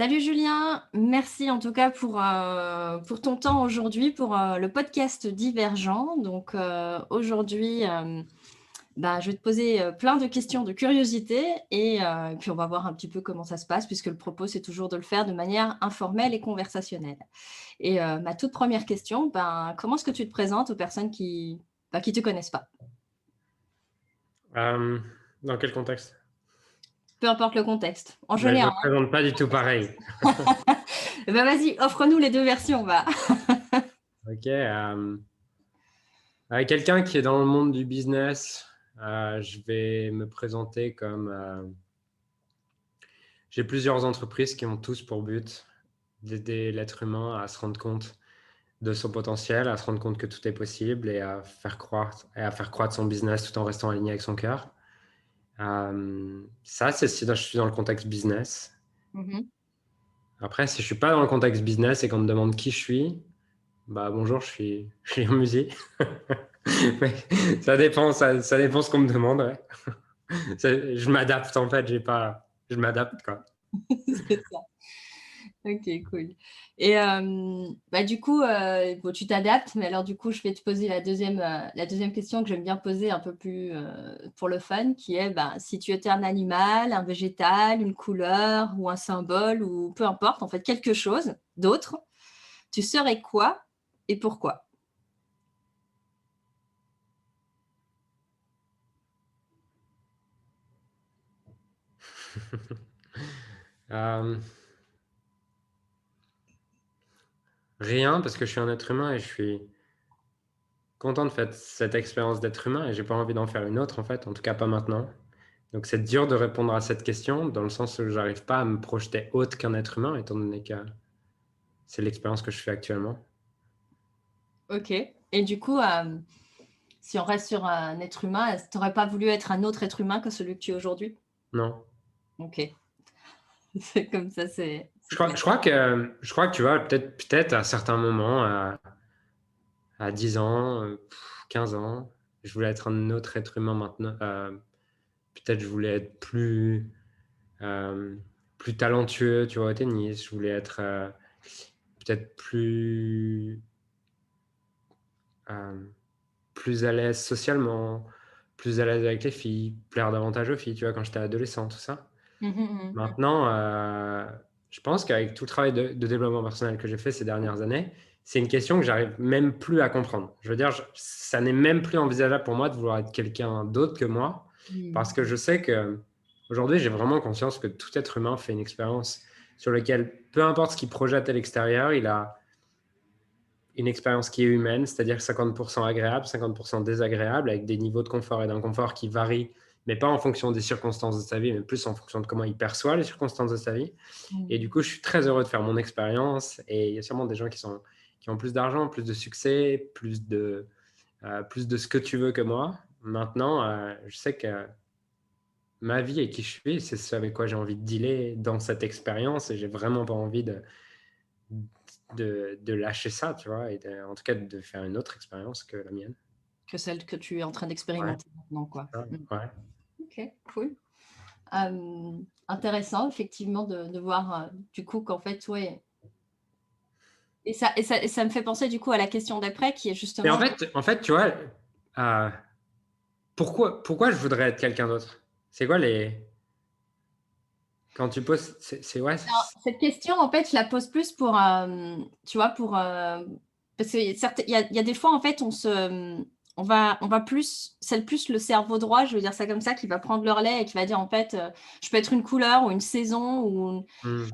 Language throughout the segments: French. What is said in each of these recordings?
Salut Julien, merci en tout cas pour ton temps aujourd'hui pour le podcast Divergent. Donc aujourd'hui, je vais te poser plein de questions de curiosité et puis on va voir un petit peu comment ça se passe puisque le propos c'est toujours de le faire de manière informelle et conversationnelle. Et ma toute première question, comment est-ce que tu te présentes aux personnes qui te connaissent pas? Euh, dans quel contexte? Peu importe le contexte, en Ben, je me général. présente pas du tout pareil. Vas-y, offre-nous les deux versions, va. Ok. Avec quelqu'un qui est dans le monde du business, je vais me présenter comme j'ai plusieurs entreprises qui ont tous pour but d'aider l'être humain à se rendre compte de son potentiel, à se rendre compte que tout est possible et à faire croître son business tout en restant aligné avec son cœur. Ça, c'est si je suis dans le contexte business. Mhm. Après, si je suis pas dans le contexte business et qu'on me demande qui je suis, bah bonjour, je suis en musique. Mais ça dépend, ça dépend ce qu'on me demande. Ouais. Je m'adapte en fait, je m'adapte quoi. C'est ça. Ok, cool. Et du coup, bon, tu t'adaptes, mais alors du coup, je vais te poser la deuxième question que j'aime bien poser un peu plus pour le fun, qui est si tu étais un animal, un végétal, une couleur ou un symbole ou peu importe, en fait, quelque chose d'autre, tu serais quoi et pourquoi? Euh, Rien parce que je suis un être humain et je suis content de faire cette expérience d'être humain et j'ai pas envie d'en faire une autre en fait, en tout cas pas maintenant. Donc c'est dur de répondre à cette question dans le sens où j'arrive pas à me projeter autre qu'un être humain étant donné que c'est l'expérience que je fais actuellement. Ok. Et du coup, si on reste sur un être humain, tu n'aurais pas voulu être un autre être humain que celui que tu es aujourd'hui? Non. Ok. C'est comme ça, c'est clair. Je crois que tu vois, peut-être à certains moments, à 10 ans, 15 ans, je voulais être un autre être humain maintenant. Peut-être je voulais être euh, plus talentueux, tu vois, au tennis. Je voulais être peut-être euh, plus à l'aise socialement, plus à l'aise avec les filles, plaire davantage aux filles, tu vois, quand j'étais adolescent, tout ça. Mhm, mhm. Maintenant, je pense qu'avec tout le travail de développement personnel que j'ai fait ces dernières années, c'est une question que j'arrive même plus à comprendre. Je veux dire, ça n'est même plus envisageable pour moi de vouloir être quelqu'un d'autre que moi, parce que je sais que aujourd'hui, j'ai vraiment conscience que tout être humain fait une expérience sur laquelle, peu importe ce qu'il projette à l'extérieur, il a une expérience qui est humaine, c'est-à-dire 50% agréable, 50% désagréable, avec des niveaux de confort et d'inconfort qui varient, mais pas en fonction des circonstances de sa vie, mais plus en fonction de comment il perçoit les circonstances de sa vie. Et du Mhm. coup, je suis très heureux de faire mon expérience. Et il y a sûrement des gens qui ont plus d'argent, plus de succès, plus de ce que tu veux que moi. Maintenant, je sais que ma vie et qui je suis, c'est ce avec quoi j'ai envie de dealer dans cette expérience. Et j'ai vraiment pas envie de lâcher ça, tu vois, en tout cas de faire une autre expérience que la mienne. Que celle que tu es en train Ouais, d'expérimenter maintenant, quoi. c'est ça, Mm. ouais. Ok, cool. Intéressant, effectivement, de voir du coup qu'en fait, ouais. Et ça me fait penser du coup à la question d'après qui est Mais justement. en fait, tu vois, euh, pourquoi je voudrais être quelqu'un d'autre? C'est quoi les. Quand tu poses. Ouais. Cette question, en fait, je la pose plus pour, tu vois, parce que il y a des fois, en fait, on va plus, c'est plus le cerveau droit, je veux dire ça comme ça, qui va prendre le relais et qui va dire, en fait, je peux être une couleur ou une saison Hmm.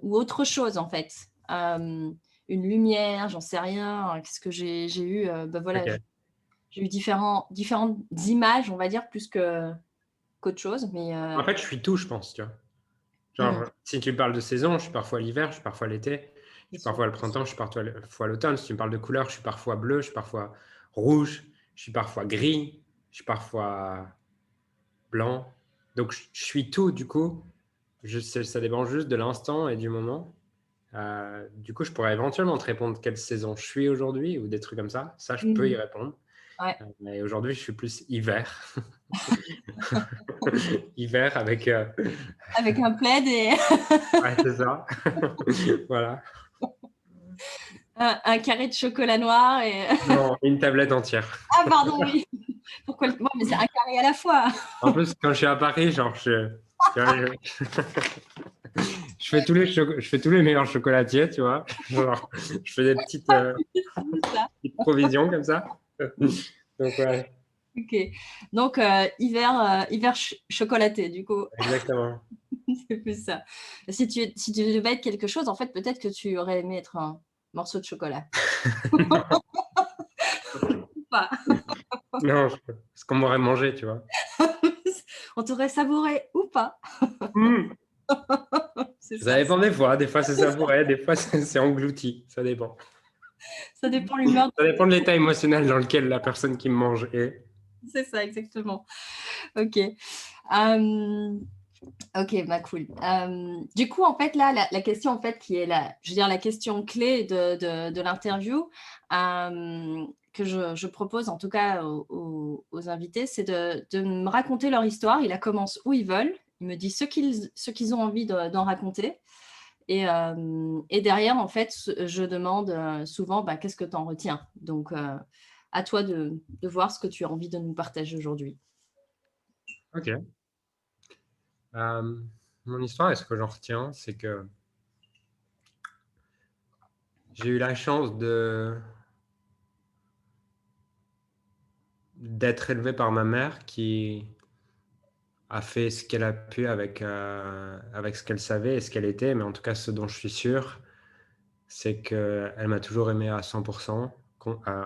ou autre chose, en fait. Une lumière, j'en sais rien. Qu'est-ce que j'ai eu voilà, Ok. j'ai eu différentes images, on va dire, plus qu'autre chose. Mais En fait, je suis tout, je pense, tu vois. hmm, Genre, si tu me parles de saison, je suis parfois l'hiver, je suis parfois l'été, je c'est suis sûr. parfois le printemps, je suis parfois l'automne. Si tu me parles de couleur, je suis parfois bleu, je suis parfois rouge, je suis parfois gris, je suis parfois blanc. Donc, je suis tout, du coup. Ça dépend juste de l'instant et du moment. Du coup, je pourrais éventuellement te répondre quelle saison je suis aujourd'hui ou des trucs comme ça. Ça, je peux y Mhm. répondre. Ouais. Mais aujourd'hui, je suis plus hiver. Hiver avec... Avec un plaid et Ouais, c'est ça. Voilà. un carré de chocolat noir et Non, une tablette entière. ah pardon, oui. Pourquoi le ouais, mais c'est un carré à la fois. En plus, quand je suis à Paris, genre, tu vois, je fais tous les meilleurs chocolatiers, tu vois. Genre, je fais des C'est ça. petites provisions comme ça. Donc, ouais, OK. Donc hiver chocolaté du coup, exactement. c'est plus ça. Si tu devais être quelque chose, en fait, peut-être que tu aurais aimé être un morceau de chocolat. Ou pas? Non, ce qu'on m'aurait mangé, tu vois. On t'aurait savouré ou pas? Hmm. C'est Ça ça. dépend des fois. Des fois, c'est savouré, des fois, c'est englouti. Ça dépend. Ça dépend l'humeur. Ça dépend de l'état émotionnel dans lequel la personne qui me mange est. C'est ça, exactement. OK. Hem, OK, bah, cool. Du coup, en fait, là, la question, en fait, qui est la je veux dire, la question clé de l'interview, que je propose, en tout cas, aux invités, c'est de me raconter leur histoire. Ils la commencent où ils veulent. Ils me disent ce qu'ils ont envie d'en raconter et derrière, en fait, je demande, souvent, bah: «Qu'est-ce que tu en retiens?» Donc à toi de voir ce que tu as envie de nous partager aujourd'hui. Ok. Mon histoire, et ce que j'en retiens, c'est que j'ai eu la chance d'être élevé par ma mère qui a fait ce qu'elle a pu avec ce qu'elle savait et ce qu'elle était. Mais en tout cas, ce dont je suis sûr, c'est qu'elle m'a toujours aimé à 100%,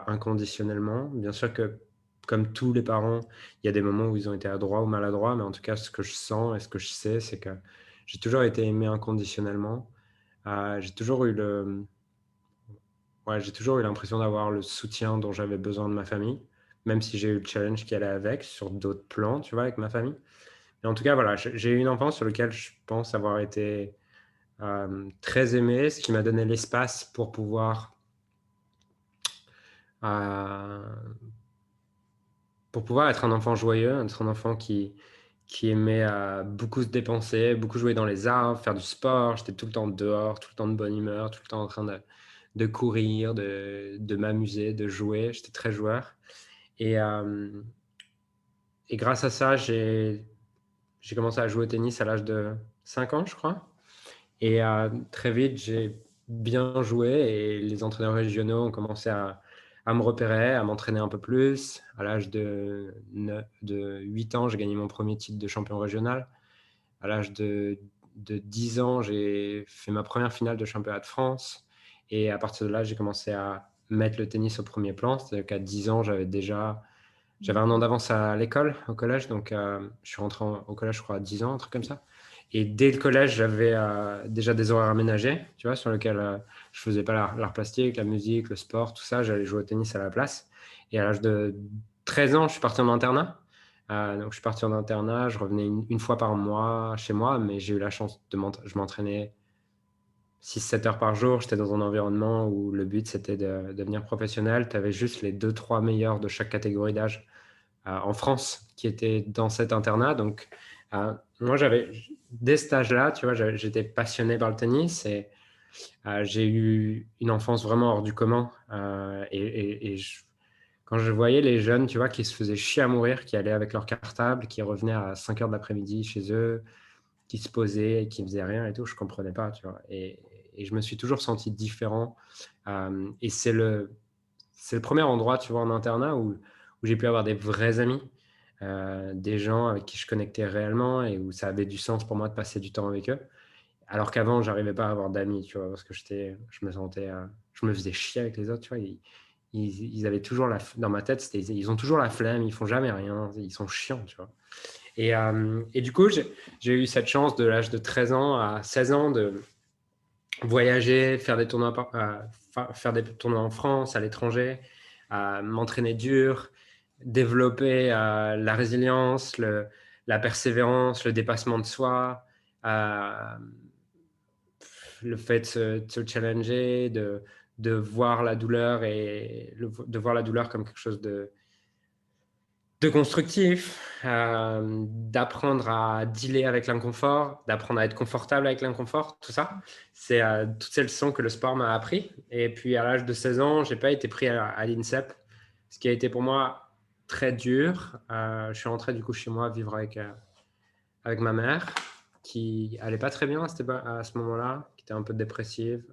inconditionnellement. Bien sûr que, comme tous les parents, il y a des moments où ils ont été adroits ou maladroits, mais en tout cas, ce que je sens et ce que je sais, c'est que j'ai toujours été aimé inconditionnellement. J'ai toujours eu ouais, j'ai toujours eu l'impression d'avoir le soutien dont j'avais besoin de ma famille, même si j'ai eu le challenge qui allait avec sur d'autres plans, tu vois, avec ma famille. Mais en tout cas, voilà, j'ai eu une enfance sur laquelle je pense avoir été très aimé, ce qui m'a donné l'espace euh, pour pouvoir être un enfant joyeux, être un enfant qui aimait beaucoup se dépenser, beaucoup jouer dans les arbres, faire du sport. J'étais tout le temps dehors, tout le temps de bonne humeur, tout le temps en train de courir, de m'amuser, de jouer. J'étais très joueur. Et, euh, et grâce à ça, j'ai commencé à jouer au tennis à l'âge de 5 ans, je crois. Et très vite, j'ai bien joué et les entraîneurs régionaux ont commencé à me repérer, à m'entraîner un peu plus. À l'âge de 8 ans, j'ai gagné mon premier titre de champion régional. À l'âge de 10 ans, j'ai fait ma première finale de championnat de France. Et à partir de là, j'ai commencé à mettre le tennis au premier plan. C'est-à-dire qu'à 10 ans, j'avais un an d'avance à l'école, au collège. Donc, je suis rentré au collège, je crois, à 10 ans, un truc comme ça. Et dès le collège, j'avais déjà des horaires aménagés, tu vois, sur lesquels je faisais pas l'art plastique, la musique, le sport, tout ça. J'allais jouer au tennis à la place. Et à l'âge de 13 ans, je suis parti en internat. Donc, je suis parti en internat. Je revenais une fois par mois chez moi, mais j'ai eu la chance je m'entraînais 6-7 heures par jour. J'étais dans un environnement où le but, c'était de devenir professionnel. Tu avais juste les 2-3 meilleurs de chaque catégorie d'âge en France qui étaient dans cet internat. Donc, moi, dès cet âge-là, tu vois, j'étais passionné par le tennis et j'ai eu une enfance vraiment hors du commun. Quand je voyais les jeunes, tu vois, qui se faisaient chier à mourir, qui allaient avec leur cartable, qui revenaient à 5 heures de l'après-midi chez eux, qui se posaient, qui faisaient rien et tout, je comprenais pas, tu vois. Et je me suis toujours senti différent. Et c'est le premier endroit, tu vois, en internat où j'ai pu avoir des vrais amis, des gens avec qui je connectais réellement et où ça avait du sens pour moi de passer du temps avec eux. Alors qu'avant, j'arrivais pas à avoir d'amis, tu vois, parce que je me faisais chier avec les autres, tu vois. Ils avaient toujours dans ma tête, ils ont toujours la flemme, ils font jamais rien, ils sont chiants, tu vois. Et du coup, j'ai eu cette chance de l'âge de 13 ans à 16 ans de voyager, faire des tournois en France, à l'étranger, m'entraîner dur, développer la résilience, la persévérance, le dépassement de soi, euh, le fait de se challenger, de voir la douleur de voir la douleur comme quelque chose de constructif, d'apprendre à dealer avec l'inconfort, d'apprendre à être confortable avec l'inconfort, tout ça. C'est toutes ces leçons que le sport m'a appris. Et puis à l'âge de 16 ans, je n'ai pas été pris à l'INSEP, ce qui a été pour moi très dur. Je suis rentré du coup chez moi vivre avec ma mère, qui allait pas très bien à ce moment-là, qui était un peu dépressive,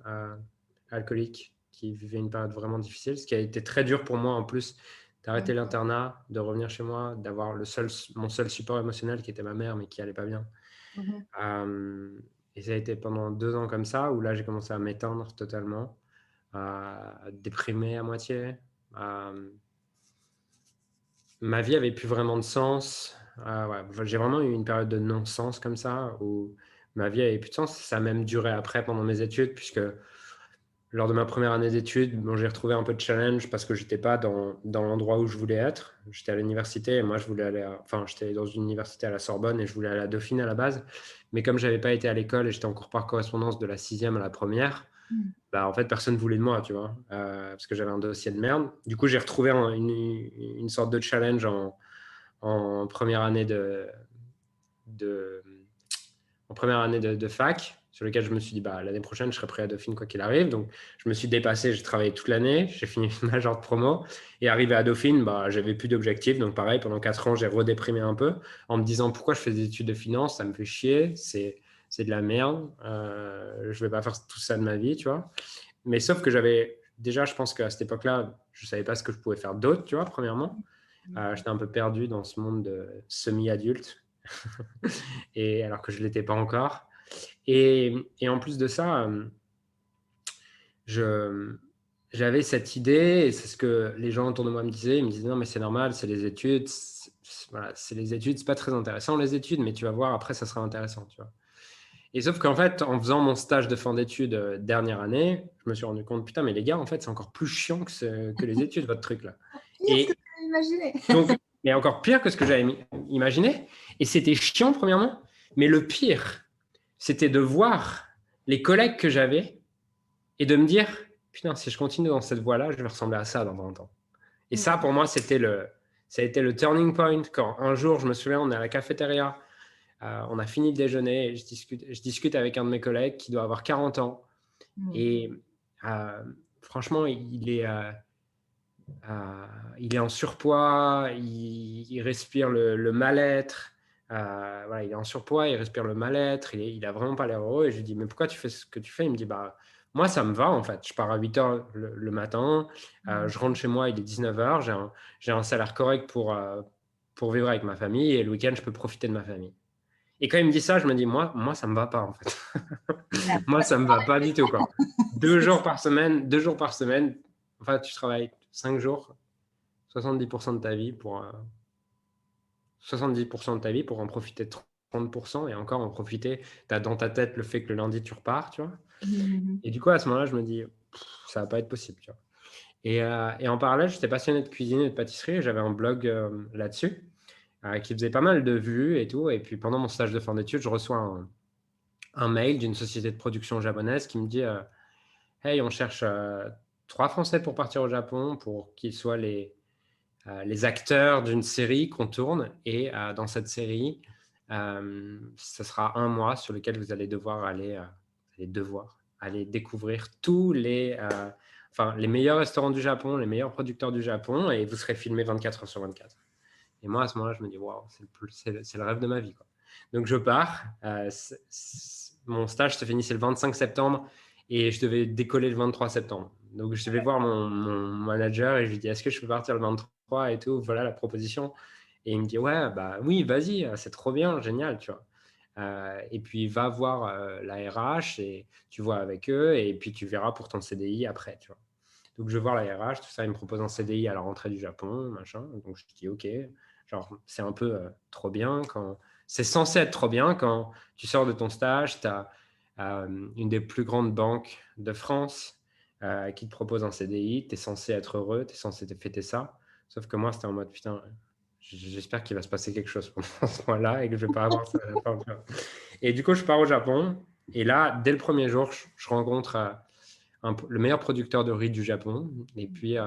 alcoolique, qui vivait une période vraiment difficile, ce qui a été très dur pour moi en plus d'arrêter l'internat, de revenir chez moi, d'avoir mon seul support émotionnel qui était ma mère, mais qui allait pas bien. Et ça a été pendant 2 ans comme ça, où là j'ai commencé à m'éteindre totalement, à déprimer à moitié. Ma vie avait plus vraiment de sens. Ouais, j'ai vraiment eu une période de non-sens comme ça, où ma vie avait plus de sens. Ça a même duré après pendant mes études, puisque lors de ma première année d'études, bon, j'ai retrouvé un peu de challenge parce que j'étais pas dans l'endroit où je voulais être. J'étais à l'université et moi, je voulais aller j'étais dans une université à la Sorbonne et je voulais aller à Dauphine à la base. Mais comme j'avais pas été à l'école et j'étais en cours par correspondance de la 6e à la première, bah, en fait, personne voulait de moi, tu vois, parce que j'avais un dossier de merde. Du coup, j'ai retrouvé une sorte de challenge en première année de, en première année de fac, sur lequel je me suis dit, bah, l'année prochaine, je serai prêt à Dauphine quoi qu'il arrive. Donc, je me suis dépassé, j'ai travaillé toute l'année, j'ai fini ma majeure de promo. Et arrivé à Dauphine, bah, j'avais plus d'objectifs. Donc, pareil, pendant 4 ans, j'ai redéprimé un peu en me disant pourquoi je fais des études de finance, ça me fait chier, c'est de la merde, je vais pas faire tout ça de ma vie, tu vois. Mais sauf que déjà, je pense qu'à cette époque-là, je savais pas ce que je pouvais faire d'autre, tu vois, premièrement. J'étais un peu perdu dans ce monde de semi-adulte, et alors que je l'étais pas encore. Et en plus de ça, j'avais cette idée, et c'est ce que les gens autour de moi me disaient. Ils me disaient non, mais c'est normal, c'est les études. Voilà, c'est les études, c'est pas très intéressant les études, mais tu vas voir après, ça sera intéressant, tu vois. Et sauf qu'en fait, en faisant mon stage de fin d'études dernière année, je me suis rendu compte, putain, mais les gars, en fait, c'est encore plus chiant que les études, votre truc là. Pire ce que Et tu avais imaginé. donc, mais encore pire que ce que j'avais imaginé. Et c'était chiant, premièrement. Mais le pire, c'était de voir les collègues que j'avais et de me dire, putain, si je continue dans cette voie-là, je vais ressembler à ça dans 20 ans. Et ça, pour moi, ça a été le turning point quand un jour, je me souviens, on est à la cafétéria, on a fini le déjeuner, et je discute avec un de mes collègues qui doit avoir 40 ans. Et franchement, il est en surpoids, il respire le mal-être. Voilà, il est en surpoids, il respire le mal-être, il a vraiment pas l'air heureux. Et je lui dis, mais pourquoi tu fais ce que tu fais? Il me dit, bah, moi, ça me va en fait. Je pars à 8 heures le matin, je rentre chez moi, il est 19 heures, j'ai un salaire correct pour vivre avec ma famille et le week-end, je peux profiter de ma famille. Et quand il me dit ça, je me dis, moi ça me va pas en fait. Moi, ça me va pas du tout, quoi. 2 jours par semaine, enfin, tu travailles 5 jours, 70% de ta vie 70% de ta vie pour en profiter 30% et encore en profiter. Tu as dans ta tête le fait que le lundi, tu repars, tu vois. Et du coup, à ce moment-là, je me dis, ça va pas être possible, tu vois. Et en parallèle, j'étais passionné de cuisine et de pâtisserie et j'avais un blog là-dessus qui faisait pas mal de vues et tout. Et puis, pendant mon stage de fin d'études, je reçois un mail d'une société de production japonaise qui me dit hey, on cherche 3 Français pour partir au Japon pour qu'ils soient les acteurs d'une série qu'on tourne. Et dans cette série, ce sera un mois sur lequel vous allez devoir aller découvrir tous les meilleurs restaurants du Japon, les meilleurs producteurs du Japon, et vous serez filmé 24 heures sur 24. Et moi, à ce moment-là, je me dis, waouh, c'est le rêve de ma vie, quoi. Donc, je pars. Mon stage se finissait le 25 septembre et je devais décoller le 23 septembre. Donc, je vais voir mon manager et je lui dis, est-ce que je peux partir le 23 et tout? Voilà la proposition. Et il me dit, ouais, bah oui, vas-y, c'est trop bien, génial, tu vois. Et puis, va voir la RH et tu vois avec eux et puis tu verras pour ton CDI après, tu vois. Donc, je vais voir la RH, tout ça, il me propose un CDI à la rentrée du Japon, machin. Donc, je dis, OK. Genre, c'est un peu trop bien quand. C'est censé être trop bien quand tu sors de ton stage, tu as une des plus grandes banques de France qui te propose un CDI, tu es censé être heureux, tu es censé te fêter ça. Sauf que moi, c'était en mode, putain, j'espère qu'il va se passer quelque chose pendant ce mois-là et que je vais pas avoir ça à la fin. Et du coup, je pars au Japon. Et là, dès le premier jour, je rencontre le meilleur producteur de riz du Japon. Et puis,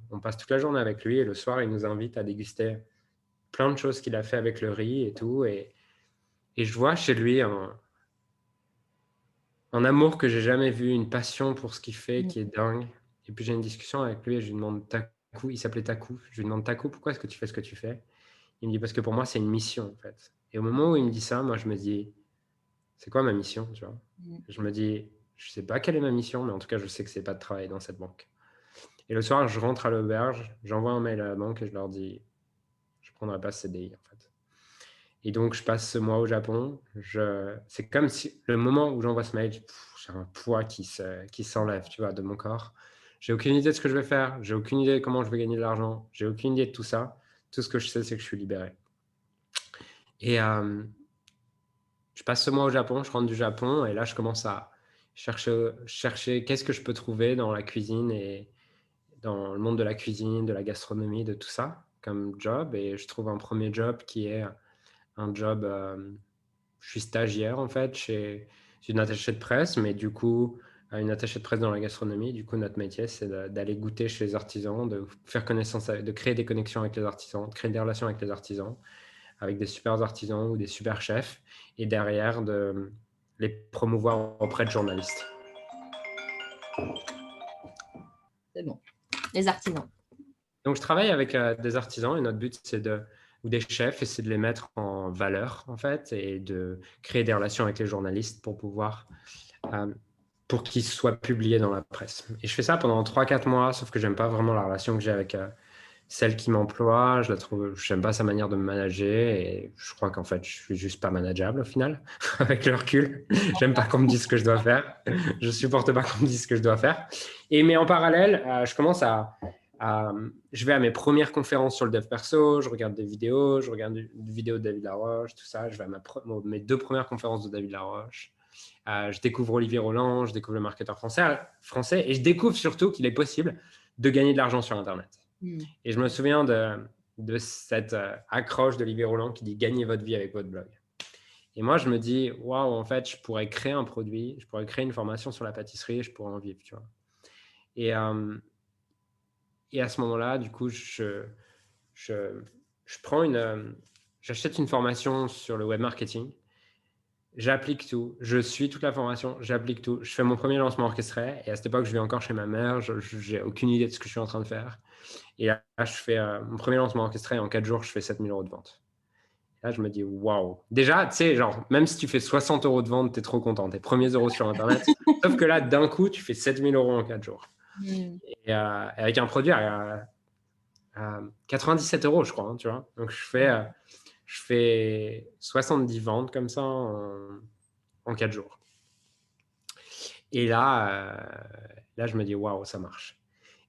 on passe toute la journée avec lui. Et le soir, il nous invite à déguster plein de choses qu'il a fait avec le riz et tout. Et je vois chez lui un amour que j'ai jamais vu, une passion pour ce qu'il fait qui est dingue. Et puis j'ai une discussion avec lui et je lui demande Taku, il s'appelait Taku. Je lui demande Taku, pourquoi est-ce que tu fais ce que tu fais? Il me dit parce que pour moi c'est une mission en fait. Et au moment où il me dit ça, moi je me dis c'est quoi ma mission, tu vois? Je me dis je sais pas quelle est ma mission, mais en tout cas je sais que c'est pas de travailler dans cette banque. Et le soir je rentre à l'auberge, j'envoie un mail à la banque et je leur dis je prendrai pas ce CDI en fait. Et donc, je passe ce mois au Japon. C'est comme si le moment où j'envoie ce mail, j'ai un poids qui s'enlève, tu vois, de mon corps. J'ai aucune idée de ce que je vais faire. J'ai aucune idée de comment je vais gagner de l'argent. J'ai aucune idée de tout ça. Tout ce que je sais, c'est que je suis libéré. Et je passe ce mois au Japon. Je rentre du Japon et là, je commence à chercher qu'est-ce que je peux trouver dans la cuisine et dans le monde de la cuisine, de la gastronomie, de tout ça comme job. Et je trouve un premier job qui est un job, je suis stagiaire en fait chez une attachée de presse, mais du coup, une attachée de presse dans la gastronomie. Du coup, notre métier, c'est d'aller goûter chez les artisans, de faire connaissance, de créer des connexions avec les artisans, de créer des relations avec les artisans, avec des super artisans ou des super chefs, et derrière, de les promouvoir auprès de journalistes. C'est bon. Les artisans. Donc, je travaille avec des artisans et notre but, ou des chefs, et c'est de les mettre en valeur, en fait, et de créer des relations avec les journalistes pour qu'ils soient publiés dans la presse. Et je fais ça pendant 3-4 mois, sauf que j'aime pas vraiment la relation que j'ai avec celle qui m'emploie. J'aime pas sa manière de me manager, et je crois qu'en fait, je suis juste pas manageable au final, avec le recul. J'aime pas qu'on me dise ce que je dois faire. Je supporte pas qu'on me dise ce que je dois faire. Mais en parallèle, je vais à mes premières conférences sur le dev perso, je regarde des vidéos, je regarde des vidéos de David Laroche, tout ça. Je vais à mes 2 premières conférences de David Laroche. Je découvre Olivier Roland, je découvre le marketeur français et je découvre surtout qu'il est possible de gagner de l'argent sur Internet. Et je me souviens de cette accroche d'Olivier Roland qui dit « Gagnez votre vie avec votre blog ». Et moi, je me dis « Waouh, en fait, je pourrais créer un produit, je pourrais créer une formation sur la pâtisserie, je pourrais en vivre, tu vois. » Et à ce moment-là, du coup, j'achète une formation sur le web marketing. J'applique tout, je suis toute la formation, j'applique tout. Je fais mon premier lancement orchestré et à cette époque, je vis encore chez ma mère, je n'ai aucune idée de ce que je suis en train de faire. Et là, je fais mon premier lancement orchestré et en 4 jours, je fais 7 000 € de vente. Et là, je me dis, waouh. Déjà, tu sais, genre, même si tu fais 60 € de vente, tu es trop content. Tes premiers euros sur Internet. Sauf que là, d'un coup, tu fais 7 000 € en 4 jours. Et avec un produit à 97 €, je crois, hein, tu vois. Donc, je fais 70 ventes comme ça en 4 jours. Et là, je me dis, waouh, ça marche.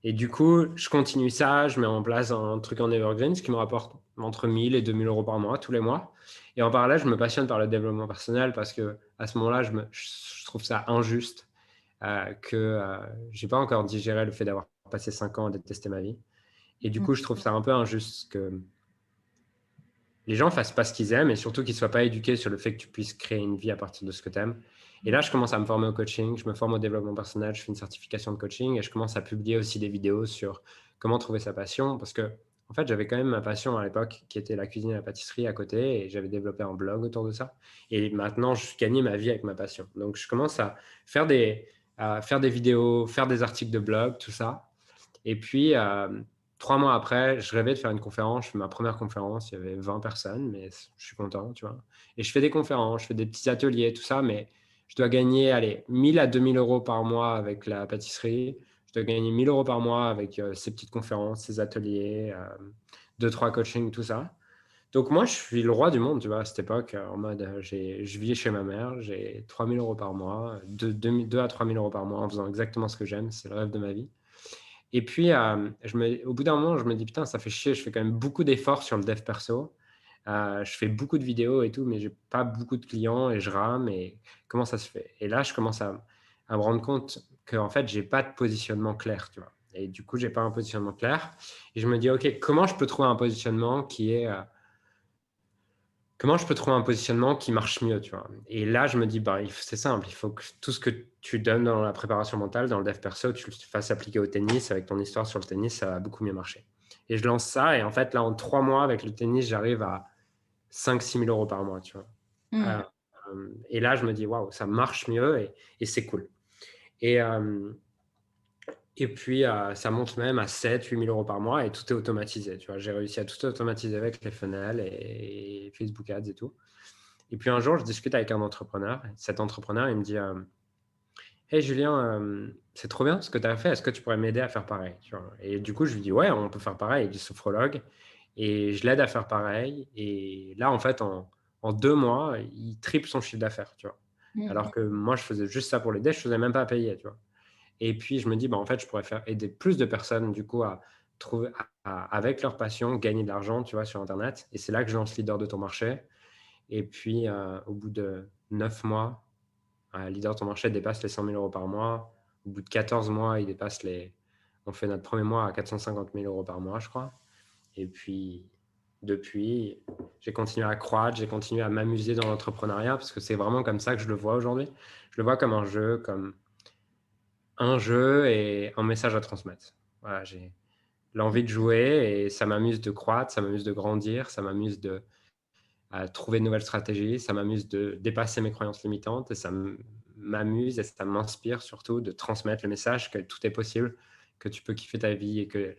Et du coup, je continue ça, je mets en place un truc en evergreen, ce qui me rapporte entre 1 000 et 2 000 € par mois, tous les mois. Et en parallèle, je me passionne par le développement personnel parce que à ce moment-là, je trouve ça injuste que je n'ai pas encore digéré le fait d'avoir passé 5 ans à détester ma vie. Et du coup, je trouve ça un peu injuste que les gens fassent pas ce qu'ils aiment et surtout qu'ils ne soient pas éduqués sur le fait que tu puisses créer une vie à partir de ce que tu aimes. Et là, je commence à me former au coaching, je me forme au développement personnel, je fais une certification de coaching et je commence à publier aussi des vidéos sur comment trouver sa passion parce que, en fait, j'avais quand même ma passion à l'époque qui était la cuisine et la pâtisserie à côté et j'avais développé un blog autour de ça. Et maintenant, je gagnais ma vie avec ma passion. Donc, je commence à faire des vidéos, faire des articles de blog, tout ça. Et puis, 3 mois après, je rêvais de faire une conférence. Je fais ma première conférence, il y avait 20 personnes, mais je suis content, tu vois. Et je fais des conférences, je fais des petits ateliers, tout ça, mais je dois gagner, 1 000 à 2 000 € par mois avec la pâtisserie. Je dois gagner 1 000 € par mois avec ces petites conférences, ces ateliers, 2-3 coachings, tout ça. Donc moi, je suis le roi du monde, tu vois, à cette époque, en mode, je vis chez ma mère, j'ai 3 000 € par mois, 2 à 3 000 € par mois en faisant exactement ce que j'aime, c'est le rêve de ma vie. Et puis, au bout d'un moment, je me dis, putain, ça fait chier, je fais quand même beaucoup d'efforts sur le dev perso. Je fais beaucoup de vidéos et tout, mais j'ai pas beaucoup de clients et je rame. Et comment ça se fait? Et là, je commence à me rendre compte qu'en fait, j'ai pas de positionnement clair, tu vois. Et du coup, j'ai pas un positionnement clair. Et je me dis, OK, comment je peux trouver un positionnement comment je peux trouver un positionnement qui marche mieux, tu vois? Et là, je me dis, c'est simple, il faut que tout ce que tu donnes dans la préparation mentale, dans le dev perso, tu le fasses appliquer au tennis. Avec ton histoire sur le tennis, ça va beaucoup mieux marcher. Et je lance ça. Et en fait, là, en 3 mois, avec le tennis, j'arrive à 5-6 000 euros par mois, tu vois. Mm. Et là, je me dis, waouh, ça marche mieux et c'est cool. Et, et puis, ça monte même à 7-8 000 euros par mois et tout est automatisé. Tu vois, j'ai réussi à tout automatiser avec les funnels et Facebook Ads et tout. Et puis un jour, je discute avec un entrepreneur. Cet entrepreneur, il me dit Hey Julien, c'est trop bien ce que tu as fait. Est-ce que tu pourrais m'aider à faire pareil, tu vois. Et du coup, je lui dis ouais, on peut faire pareil. Il est sophrologue. Et je l'aide à faire pareil. Et là, en fait, en 2 mois, il triple son chiffre d'affaires, tu vois. Mm. Alors que moi, je faisais juste ça pour l'aider. Je ne faisais même pas à payer, tu vois. Et puis, je me dis, bah, en fait, je pourrais faire aider plus de personnes, du coup, à trouver, avec leur passion, gagner de l'argent, tu vois, sur Internet. Et c'est là que je lance Leader de ton marché. Et puis, au bout de 9 mois, Leader de ton marché dépasse les 100 000 euros par mois. Au bout de 14 mois, il dépasse les... On fait notre premier mois à 450 000 euros par mois, je crois. Et puis, depuis, j'ai continué à croître, j'ai continué à m'amuser dans l'entrepreneuriat parce que c'est vraiment comme ça que je le vois aujourd'hui. Je le vois comme un jeu et un message à transmettre. Voilà, j'ai l'envie de jouer et ça m'amuse de croître, ça m'amuse de grandir, ça m'amuse de à trouver de nouvelles stratégies, ça m'amuse de dépasser mes croyances limitantes et ça m'amuse et ça m'inspire surtout de transmettre le message que tout est possible, que tu peux kiffer ta vie et que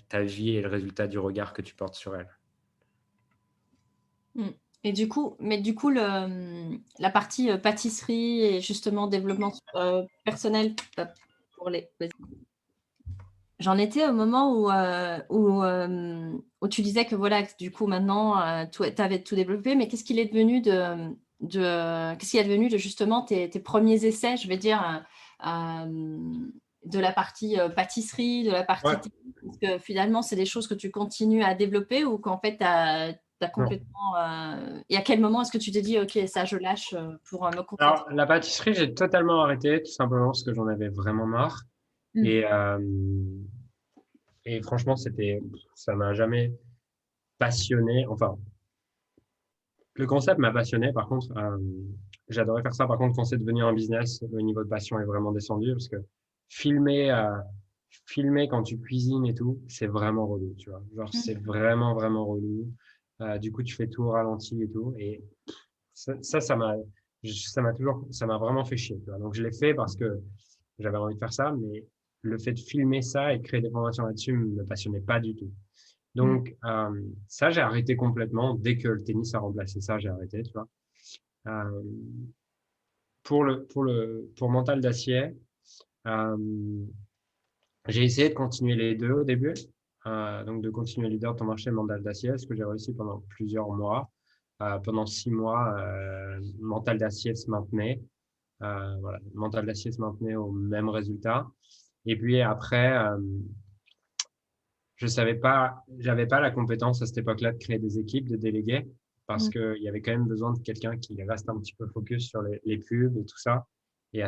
ta vie est le résultat du regard que tu portes sur elle. Mm. Et du coup, la partie pâtisserie et justement développement personnel pour les. J'en étais au moment où tu disais que voilà, du coup, maintenant, tu avais tout développé, mais qu'est-ce qu'il est devenu qu'est-ce qu'il est devenu de justement tes premiers essais, je vais dire, de la partie pâtisserie, de la partie. Ouais. Parce que finalement, c'est des choses que tu continues à développer ou qu'en fait, tu as Non. complètement. Et à quel moment est-ce que tu t'es dit, OK, ça, je lâche pour me concentrer? Alors, la pâtisserie, j'ai totalement arrêté, tout simplement parce que j'en avais vraiment marre. Mm. Et, et franchement, ça m'a jamais passionné. Enfin, le concept m'a passionné. Par contre, j'adorais faire ça. Par contre, quand c'est devenu un business, le niveau de passion est vraiment descendu parce que filmer, euh, filmer quand tu cuisines et tout, c'est vraiment relou, tu vois. Genre, c'est Mm. vraiment, vraiment relou. Du coup, tu fais tout au ralenti et tout. Et ça m'a vraiment fait chier, tu vois. Donc, je l'ai fait parce que j'avais envie de faire ça, mais le fait de filmer ça et de créer des formations là-dessus me passionnait pas du tout. Mm. Donc, ça, j'ai arrêté complètement. Dès que le tennis a remplacé ça, j'ai arrêté, tu vois. Euh, pour Mental d'Acier, euh, j'ai essayé de continuer les deux au début. Donc, de continuer leader de ton marché Mental d'Acier, ce que j'ai réussi pendant plusieurs mois. Pendant 6 mois, Mental d'Acier se maintenait. Voilà, Mental d'Acier se maintenait au même résultat. Et puis après, je savais pas, j'avais pas la compétence à cette époque-là de créer des équipes, de déléguer, parce Mm. qu'il y avait quand même besoin de quelqu'un qui reste un petit peu focus sur les pubs et tout ça. Et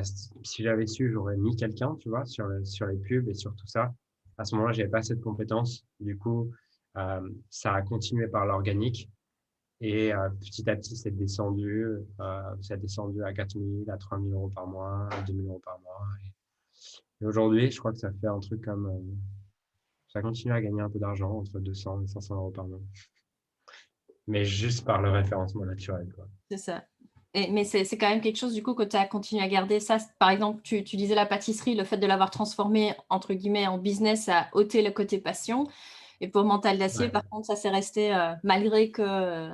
si j'avais su, j'aurais mis quelqu'un, tu vois, sur les pubs et sur tout ça. À ce moment-là, j'avais pas cette compétence. Du coup, ça a continué par l'organique. Et petit à petit, ça a descendu à 4 000, à 3 000 euros par mois, à 2 000 euros par mois. Et aujourd'hui, je crois que ça fait un truc comme ça continue à gagner un peu d'argent, entre 200 et 500 euros par mois. Mais juste par le référencement naturel, quoi. C'est ça. Mais c'est quand même quelque chose du coup que tu as continué à garder. Ça, par exemple, tu disais la pâtisserie, le fait de l'avoir transformé entre guillemets en business a ôté le côté passion. Et pour Mental d'Acier, Ouais. par contre, ça s'est resté malgré que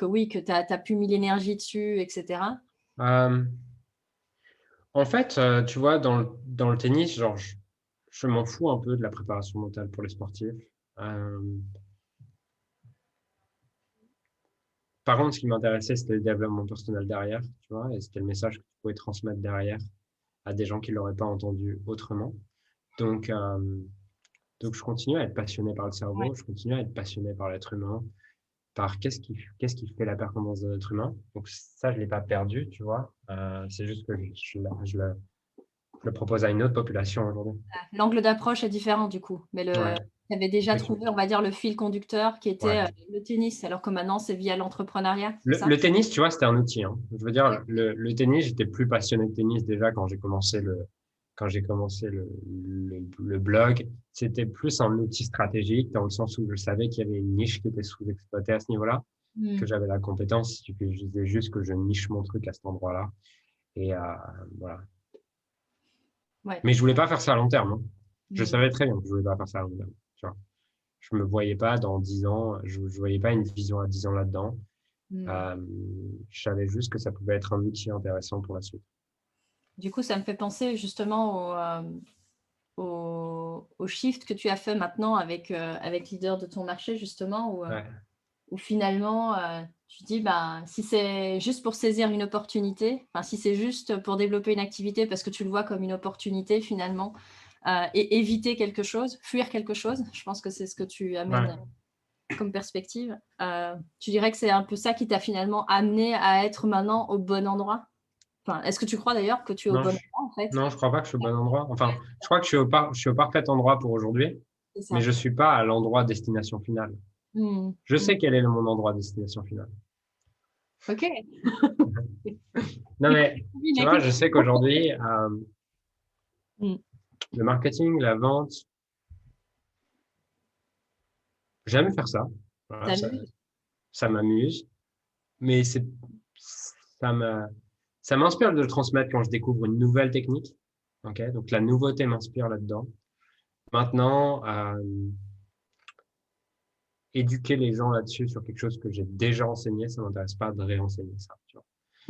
oui, que tu as pu mis l'énergie dessus, etc. Euh, En fait, tu vois, dans le tennis, genre, je m'en fous un peu de la préparation mentale pour les sportifs. Euh, Par contre, ce qui m'intéressait, c'était le développement personnel derrière, tu vois, et c'était le message que tu pouvais transmettre derrière à des gens qui l'auraient pas entendu autrement. Donc, je continue à être passionné par le Ouais. cerveau, je continue à être passionné par l'être humain, par qu'est-ce qui fait la performance de l'être humain. Donc ça, je l'ai pas perdu, tu vois. C'est juste que je le propose à une autre population aujourd'hui. L'angle d'approche est différent du coup. Mais Ouais, tu avais déjà effectivement. trouvé, on va dire, le fil conducteur qui était Ouais. le tennis, alors que maintenant c'est via l'entrepreneuriat, c'est ça? Le tennis, tu vois, c'était un outil, hein. Je veux dire, le tennis, j'étais plus passionné de tennis déjà quand j'ai commencé quand j'ai commencé le blog, c'était plus un outil stratégique dans le sens où je savais qu'il y avait une niche qui était sous-exploitée à ce niveau-là, que j'avais la compétence. Je disais juste que je niche mon truc à cet endroit-là. Et voilà. Ouais. Mais je voulais pas faire ça à long terme, hein. Je Mm. savais très bien que je voulais pas faire ça à long terme. Tu vois. Je me voyais pas dans 10 ans, je voyais pas une vision à 10 ans là-dedans. Mm. Euh, je savais juste que ça pouvait être un outil intéressant pour la suite. Du coup, ça me fait penser justement au shift que tu as fait maintenant avec Leader de ton marché, justement, Ouais. où finalement, tu dis, bah, si c'est juste pour saisir une opportunité, enfin, si c'est juste pour développer une activité parce que tu le vois comme une opportunité finalement, et éviter quelque chose, fuir quelque chose, je pense que c'est ce que tu amènes comme perspective. Tu dirais que c'est un peu ça qui t'a finalement amené à être maintenant au bon endroit? Enfin, est-ce que tu crois d'ailleurs que tu es au Non, bon endroit en fait? non, je crois pas que je suis au bon endroit. Enfin, je crois que je suis au parfait endroit pour aujourd'hui, C'est mais ça. je suis pas à l'endroit destination finale. Mmh. Je Mmh. sais quel est mon endroit destination finale. OK. Non, mais tu vois, je sais qu'aujourd'hui, Mmh. le marketing, la vente, j'aime faire ça. Voilà, T'amuses? ça m'amuse, mais ça me, ça m'inspire de le transmettre quand je découvre une nouvelle technique. Ok, donc la nouveauté m'inspire là-dedans. Maintenant, éduquer les gens là-dessus sur quelque chose que j'ai déjà enseigné, ça m'intéresse pas de réenseigner ça. Tu vois.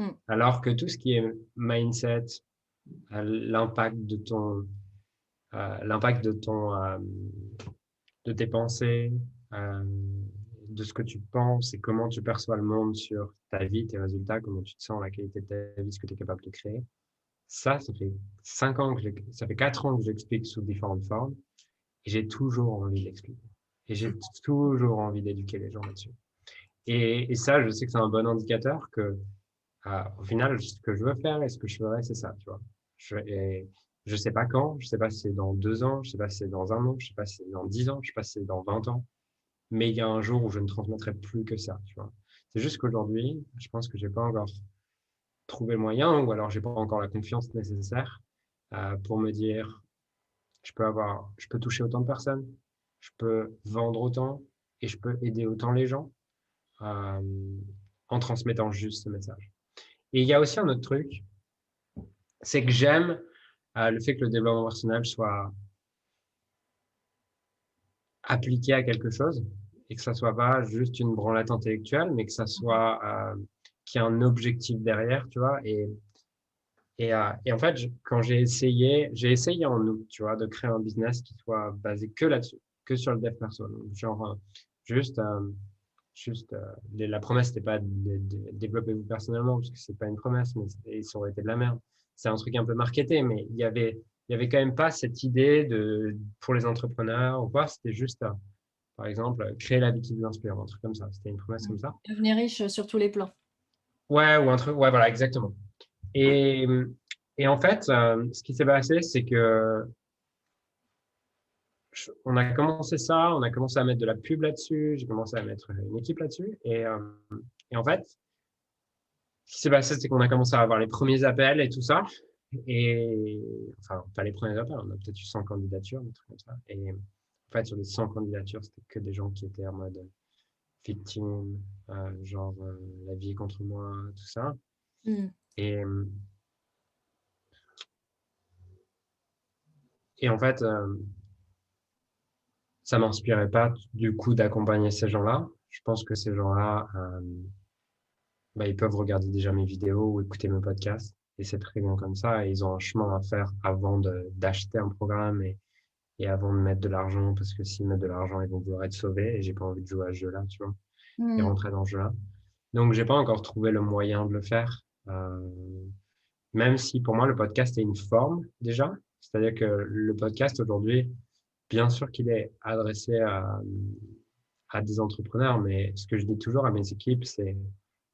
Mmh. Alors que tout ce qui est mindset, l'impact de de tes pensées, euh, de ce que tu penses et comment tu perçois le monde sur ta vie, tes résultats, comment tu te sens, la qualité de ta vie, ce que tu es capable de créer. Ça fait 5 ans ça fait 4 ans que j'explique sous différentes formes et j'ai toujours envie d'expliquer. Et j'ai toujours envie d'éduquer les gens là-dessus. Et ça, je sais que c'est un bon indicateur que, au final, ce que je veux faire et ce que je ferai, c'est ça, tu vois. Et je sais pas quand, je sais pas si c'est dans 2 ans, je sais pas si c'est dans un an, je sais pas si c'est dans 10 ans, je sais pas si c'est dans 20 ans, mais il y a un jour où je ne transmettrai plus que ça, tu vois. C'est juste qu'aujourd'hui, je pense que j'ai pas encore trouvé le moyen ou alors j'ai pas encore la confiance nécessaire pour me dire, je peux toucher autant de personnes, je peux vendre autant et je peux aider autant les gens euh, en transmettant juste ce message. Et il y a aussi un autre truc, c'est que j'aime le fait que le développement personnel soit appliqué à quelque chose et que ça soit pas juste une branlette intellectuelle, mais que ça soit qu'il y ait un objectif derrière, tu vois. Et en fait, quand j'ai essayé en août, tu vois, de créer un business qui soit basé que là-dessus, que sur le dev perso. Donc, genre, juste, juste la promesse n'était pas de développer vous personnellement, parce que c'est pas une promesse, mais ça aurait été de la merde. C'est un truc un peu marketé, mais il y avait quand même pas cette idée pour les entrepreneurs ou quoi. C'était juste, par exemple, créer l'habitude qui vous inspire, un truc comme ça. C'était une promesse comme ça. Devenir riche sur tous les plans. Ouais, ou un truc, ouais, voilà, exactement. Et, et en fait, ce qui s'est passé, c'est que on a commencé ça, on a commencé à mettre de la pub là-dessus, j'ai commencé à mettre une équipe là-dessus. Et en fait, ce qui s'est passé, c'est qu'on a commencé à avoir les premiers appels et tout ça. Et enfin, pas les premiers appels, on a peut-être eu 100 candidatures, des trucs comme ça. Et en fait, sur les 100 candidatures, c'était que des gens qui étaient en mode victime, genre la vie est contre moi, tout ça. Mmh. Et, et en fait, ça m'inspirait pas du coup d'accompagner ces gens-là. Je pense que ces gens-là, bah, ils peuvent regarder déjà mes vidéos ou écouter mes podcasts et c'est très bien comme ça. Et ils ont un chemin à faire avant d'acheter un programme et avant de mettre de l'argent parce que s'ils mettent de l'argent, ils vont vouloir être sauvés et j'ai pas envie de jouer à ce jeu-là, tu vois, et Mmh. rentrer dans ce jeu-là. Donc, j'ai pas encore trouvé le moyen de le faire. Même si pour moi, le podcast est une forme déjà. C'est-à-dire que le podcast aujourd'hui, bien sûr qu'il est adressé à des entrepreneurs, mais ce que je dis toujours à mes équipes, c'est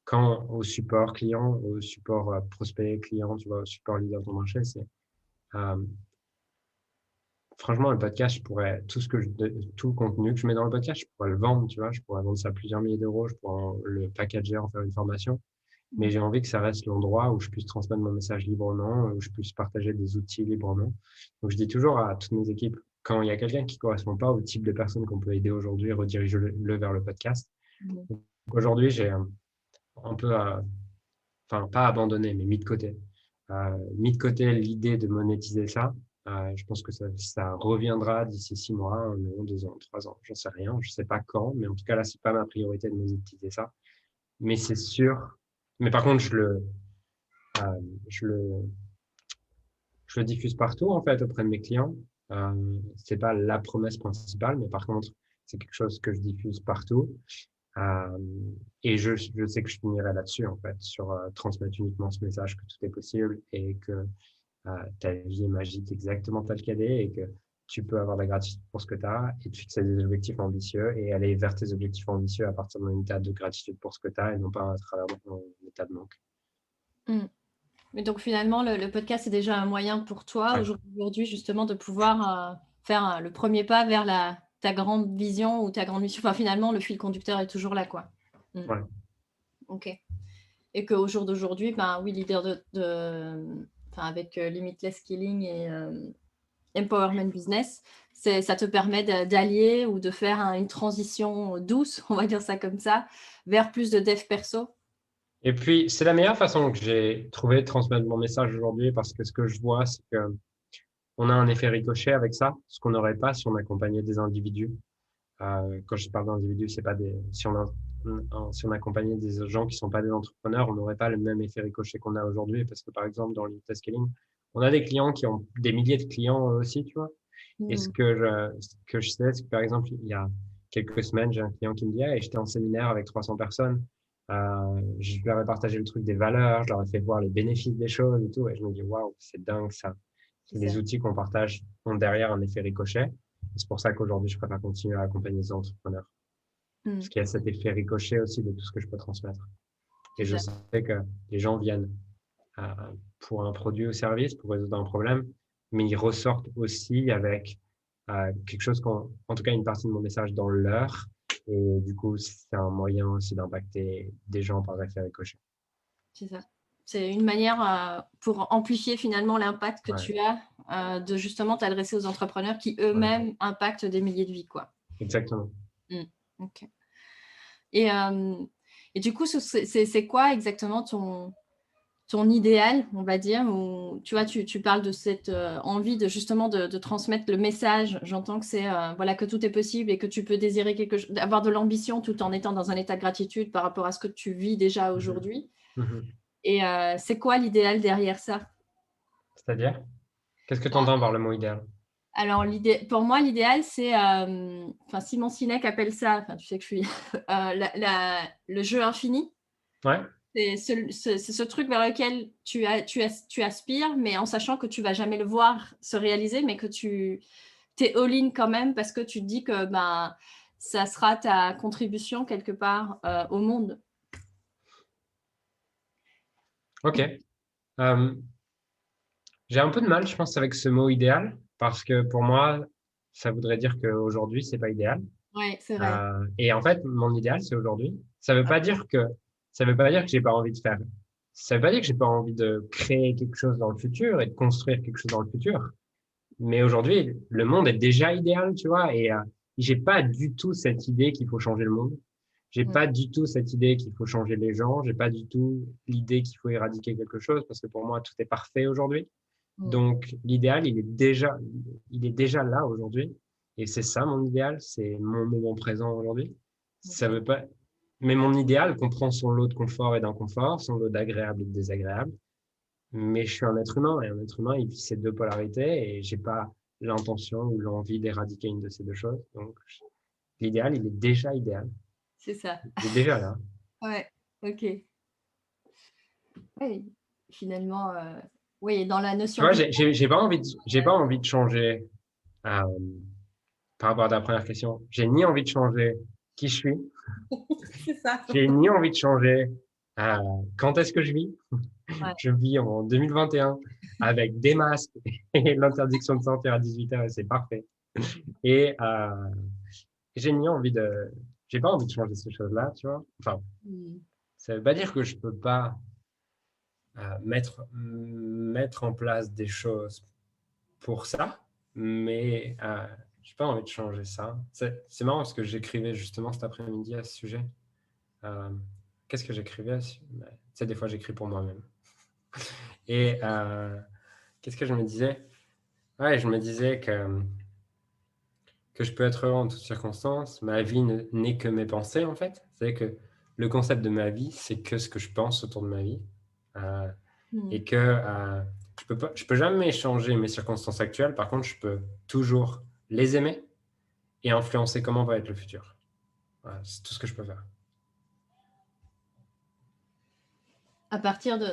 quand au support client, au support prospect client, tu vois, au support leader de ton marché, c'est euh, franchement le podcast, tout le contenu que je mets dans le podcast, je pourrais le vendre, tu vois, je pourrais vendre ça à plusieurs milliers d'euros, je pourrais le packager, en faire une formation. mais j'ai envie que ça reste l'endroit où je puisse transmettre mon message librement, où je puisse partager des outils librement. Donc, je dis toujours à toutes mes équipes, quand il y a quelqu'un qui correspond pas au type de personne qu'on peut aider aujourd'hui, redirige-le vers le podcast. Mhm. Donc, aujourd'hui, j'ai un peu, enfin, pas abandonné, mais mis de côté l'idée de monétiser ça. Je pense que ça reviendra d'ici 6 mois, 1 an, 2 ans, 3 ans. J'en sais rien. Je sais pas quand, mais en tout cas, là, c'est pas ma priorité de monétiser ça. Mais c'est sûr. Mais par contre, euh, je le, je le diffuse partout, en fait, auprès de mes clients. C'est pas la promesse principale, mais par contre, c'est quelque chose que je diffuse partout. Euh, et je sais que je finirai là-dessus, en fait, sur transmettre uniquement ce message que tout est possible et que ta vie est magique exactement telle qu'elle est et que tu peux avoir de la gratitude pour ce que tu as et te fixer des objectifs ambitieux et aller vers tes objectifs ambitieux à partir d'un état de gratitude pour ce que tu as et non pas à travers un état de manque. Mm. Mais donc finalement, le podcast est déjà un moyen pour toi Ouais, aujourd'hui justement de pouvoir faire le premier pas vers ta grande vision ou ta grande mission. Enfin, finalement, le fil conducteur est toujours là, quoi. Mm. ouais. Ok. Et qu'au jour d'aujourd'hui, ben oui, leader enfin, avec Limitless Killing et Empowerment Business, ça te permet d'allier ou de faire une transition douce, on va dire ça comme ça, vers plus de dev perso. Et puis, c'est la meilleure façon que j'ai trouvé de transmettre mon message aujourd'hui parce que ce que je vois, c'est que on a un effet ricochet avec ça, ce qu'on n'aurait pas si on accompagnait des individus. Quand je parle d'individus, c'est pas des. Si on accompagnait des gens qui sont pas des entrepreneurs, on n'aurait pas le même effet ricochet qu'on a aujourd'hui. Parce que par exemple, dans l'Inter Scaling, on a des clients qui ont des milliers de clients eux aussi, tu vois. Et Mm. ce que je sais, c'est que par exemple, il y a quelques semaines, j'ai un client qui me dit, hey, j'étais en séminaire avec 300 personnes. Je leur ai partagé le truc des valeurs, je leur ai fait voir les bénéfices des choses et tout. Et je me dis, waouh, c'est dingue ça. C'est Les ça. outils qu'on partage ont derrière un effet ricochet. C'est pour ça qu'aujourd'hui, je préfère continuer à accompagner les entrepreneurs. Mm. Parce qu'il y a cet effet ricochet aussi de tout ce que je peux transmettre. Et C'est je ça. sais que les gens viennent euh, pour un produit ou service, pour résoudre un problème, mais ils ressortent aussi avec quelque chose en tout cas une partie de mon message dans leur. Et du coup, c'est un moyen aussi d'impacter des gens par effet ricochet. C'est ça. C'est une manière pour amplifier finalement l'impact que Ouais, tu as de justement t'adresser aux entrepreneurs qui ouais, eux-mêmes impactent des milliers de vies, quoi. exactement. Mm. Ok. Et, euh, et du coup, c'est quoi exactement ton idéal, on va dire, où tu vois, tu parles de cette envie de justement de transmettre le message. J'entends que c'est voilà, que tout est possible et que tu peux désirer quelque chose, avoir de l'ambition tout en étant dans un état de gratitude par rapport à ce que tu vis déjà Mhm. aujourd'hui. Mhm. Et c'est quoi l'idéal derrière ça? C'est-à-dire, qu'est-ce que tu entends par le mot idéal? Alors, pour moi, l'idéal, c'est, enfin, Simon Sinek appelle ça, enfin, tu sais que je suis, le jeu infini. Ouais, C'est ce truc vers lequel tu aspires, mais en sachant que tu vas jamais le voir se réaliser, mais que tu t'es all-in quand même parce que tu te dis que ben, ça sera ta contribution quelque part au monde. ok. Euh, j'ai un peu de mal, je pense, avec ce mot idéal, parce que pour moi, ça voudrait dire qu'aujourd'hui, c'est pas idéal. Ouais, c'est vrai. Et en fait, mon idéal, c'est aujourd'hui. Ça veut pas dire que j'ai pas envie de faire. Ça veut pas dire que j'ai pas envie de créer quelque chose dans le futur et de construire quelque chose dans le futur. Mais aujourd'hui, le monde est déjà idéal, tu vois, et j'ai pas du tout cette idée qu'il faut changer le monde. J'ai Mm, pas du tout cette idée qu'il faut changer les gens. J'ai pas du tout l'idée qu'il faut éradiquer quelque chose parce que pour moi, tout est parfait aujourd'hui. mm, Donc, l'idéal, il est déjà là aujourd'hui. Et c'est ça mon idéal, c'est mon moment présent aujourd'hui. Ça ok. veut pas, mais mon idéal comprend son lot de confort et d'inconfort, son lot d'agréable et de désagréable. Mais je suis un être humain et un être humain, il vit ces deux polarités et j'ai pas l'intention ou l'envie d'éradiquer une de ces deux choses. Donc, l'idéal, il est déjà idéal. C'est ça. Il est déjà là. Ouais, ok. Oui, finalement, oui, dans la Tu notion vois, d'idée. j'ai pas envie de changer, euh, par rapport à ta première question. J'ai ni envie de changer qui je suis, C'est ça. j'ai ni envie de changer euh, quand est-ce que je vis. Ouais, Je vis en 2021 avec des masques et l'interdiction de sortir à 18h et c'est parfait. Et j'ai ni envie de, j'ai pas envie de changer ces choses-là, tu vois. Enfin, mm, Ça ne veut pas dire que je ne peux pas mettre en place des choses pour ça, mais je n'ai pas envie de changer ça. C'est marrant parce que j'écrivais justement cet après-midi à ce sujet. Qu'est-ce que j'écrivais? Tu sais, des fois, j'écris pour moi-même. Et qu'est-ce que je me disais? Ouais, je me disais que je peux être heureux en toutes circonstances. Ma vie n'est que mes pensées, en fait. C'est-à-dire que le concept de ma vie, c'est que ce que je pense autour de ma vie. Et que je peux jamais changer mes circonstances actuelles. Par contre, je peux toujours les aimer et influencer comment va être le futur. Voilà, c'est tout ce que je peux faire.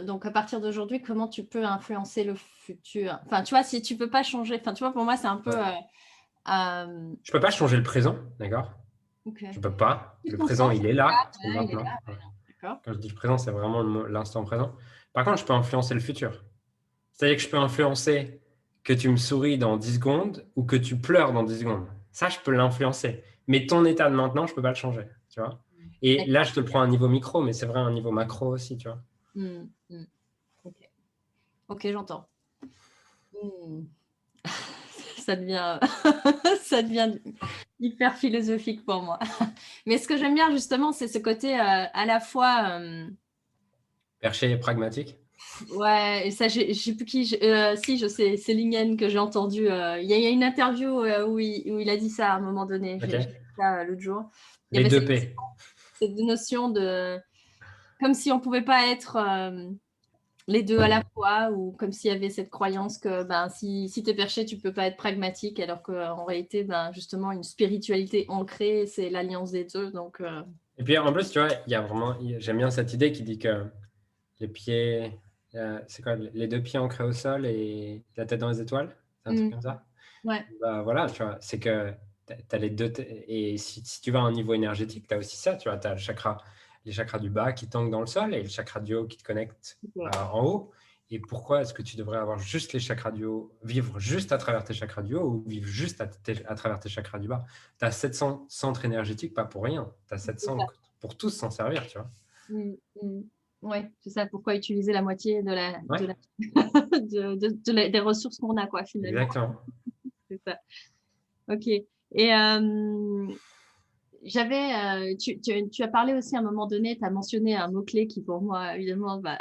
Donc à partir d'aujourd'hui, comment tu peux influencer le futur? Enfin, tu vois, si tu peux pas changer, enfin, tu vois, pour moi, c'est un peu. Je peux pas changer le présent, d'accord? Okay. Je peux pas. Le présent, il est là, c'est maintenant. Quand je dis le présent, c'est vraiment l'instant présent. Par contre, je peux influencer le futur. C'est-à-dire que je peux influencer que tu me souris dans 10 secondes ou que tu pleures dans 10 secondes. Ça, je peux l'influencer. Mais ton état de maintenant, je ne peux pas le changer. Tu vois? Et là, je te le prends à un niveau micro, mais c'est vrai à un niveau macro aussi. Tu vois? Ok, j'entends. Ça devient, ça devient hyper philosophique pour moi. Mais ce que j'aime bien justement, c'est ce côté à la fois perché et pragmatique. Ouais, et ça, je sais plus qui. Si, je sais, c'est Lingen que j'ai entendu. Il y a une interview où il a dit ça à un moment donné. Okay. J'ai vu ça l'autre jour. Les deux P. Cette notion de. Comme si on ne pouvait pas être les deux à la fois, ou comme s'il y avait cette croyance que si tu es perché, tu ne peux pas être pragmatique, alors qu'en réalité, justement, une spiritualité ancrée, c'est l'alliance des deux. Donc, Et puis en plus, tu vois, j'aime bien cette idée qui dit que les pieds, c'est quoi, les deux pieds ancrés au sol et la tête dans les étoiles, c'est un truc comme ça. Ouais. Bah, voilà, tu vois, c'est que tu as les deux, et si tu vas à un niveau énergétique, tu as aussi ça, tu vois, tu as les chakras du bas qui tankent dans le sol et le chakra du haut qui te connecte en haut. Et pourquoi est-ce que tu devrais avoir juste les chakras du haut, vivre juste à travers tes chakras du haut ou vivre juste à travers tes chakras du bas? Tu as 700 centres énergétiques, pas pour rien. Tu as 700 pour tous s'en servir, tu vois. Oui, c'est ça. Pourquoi utiliser la moitié des ressources qu'on a, quoi, finalement. Exactement. C'est ça. Ok. Et tu as parlé aussi à un moment donné, tu as mentionné un mot-clé qui, pour moi, évidemment, va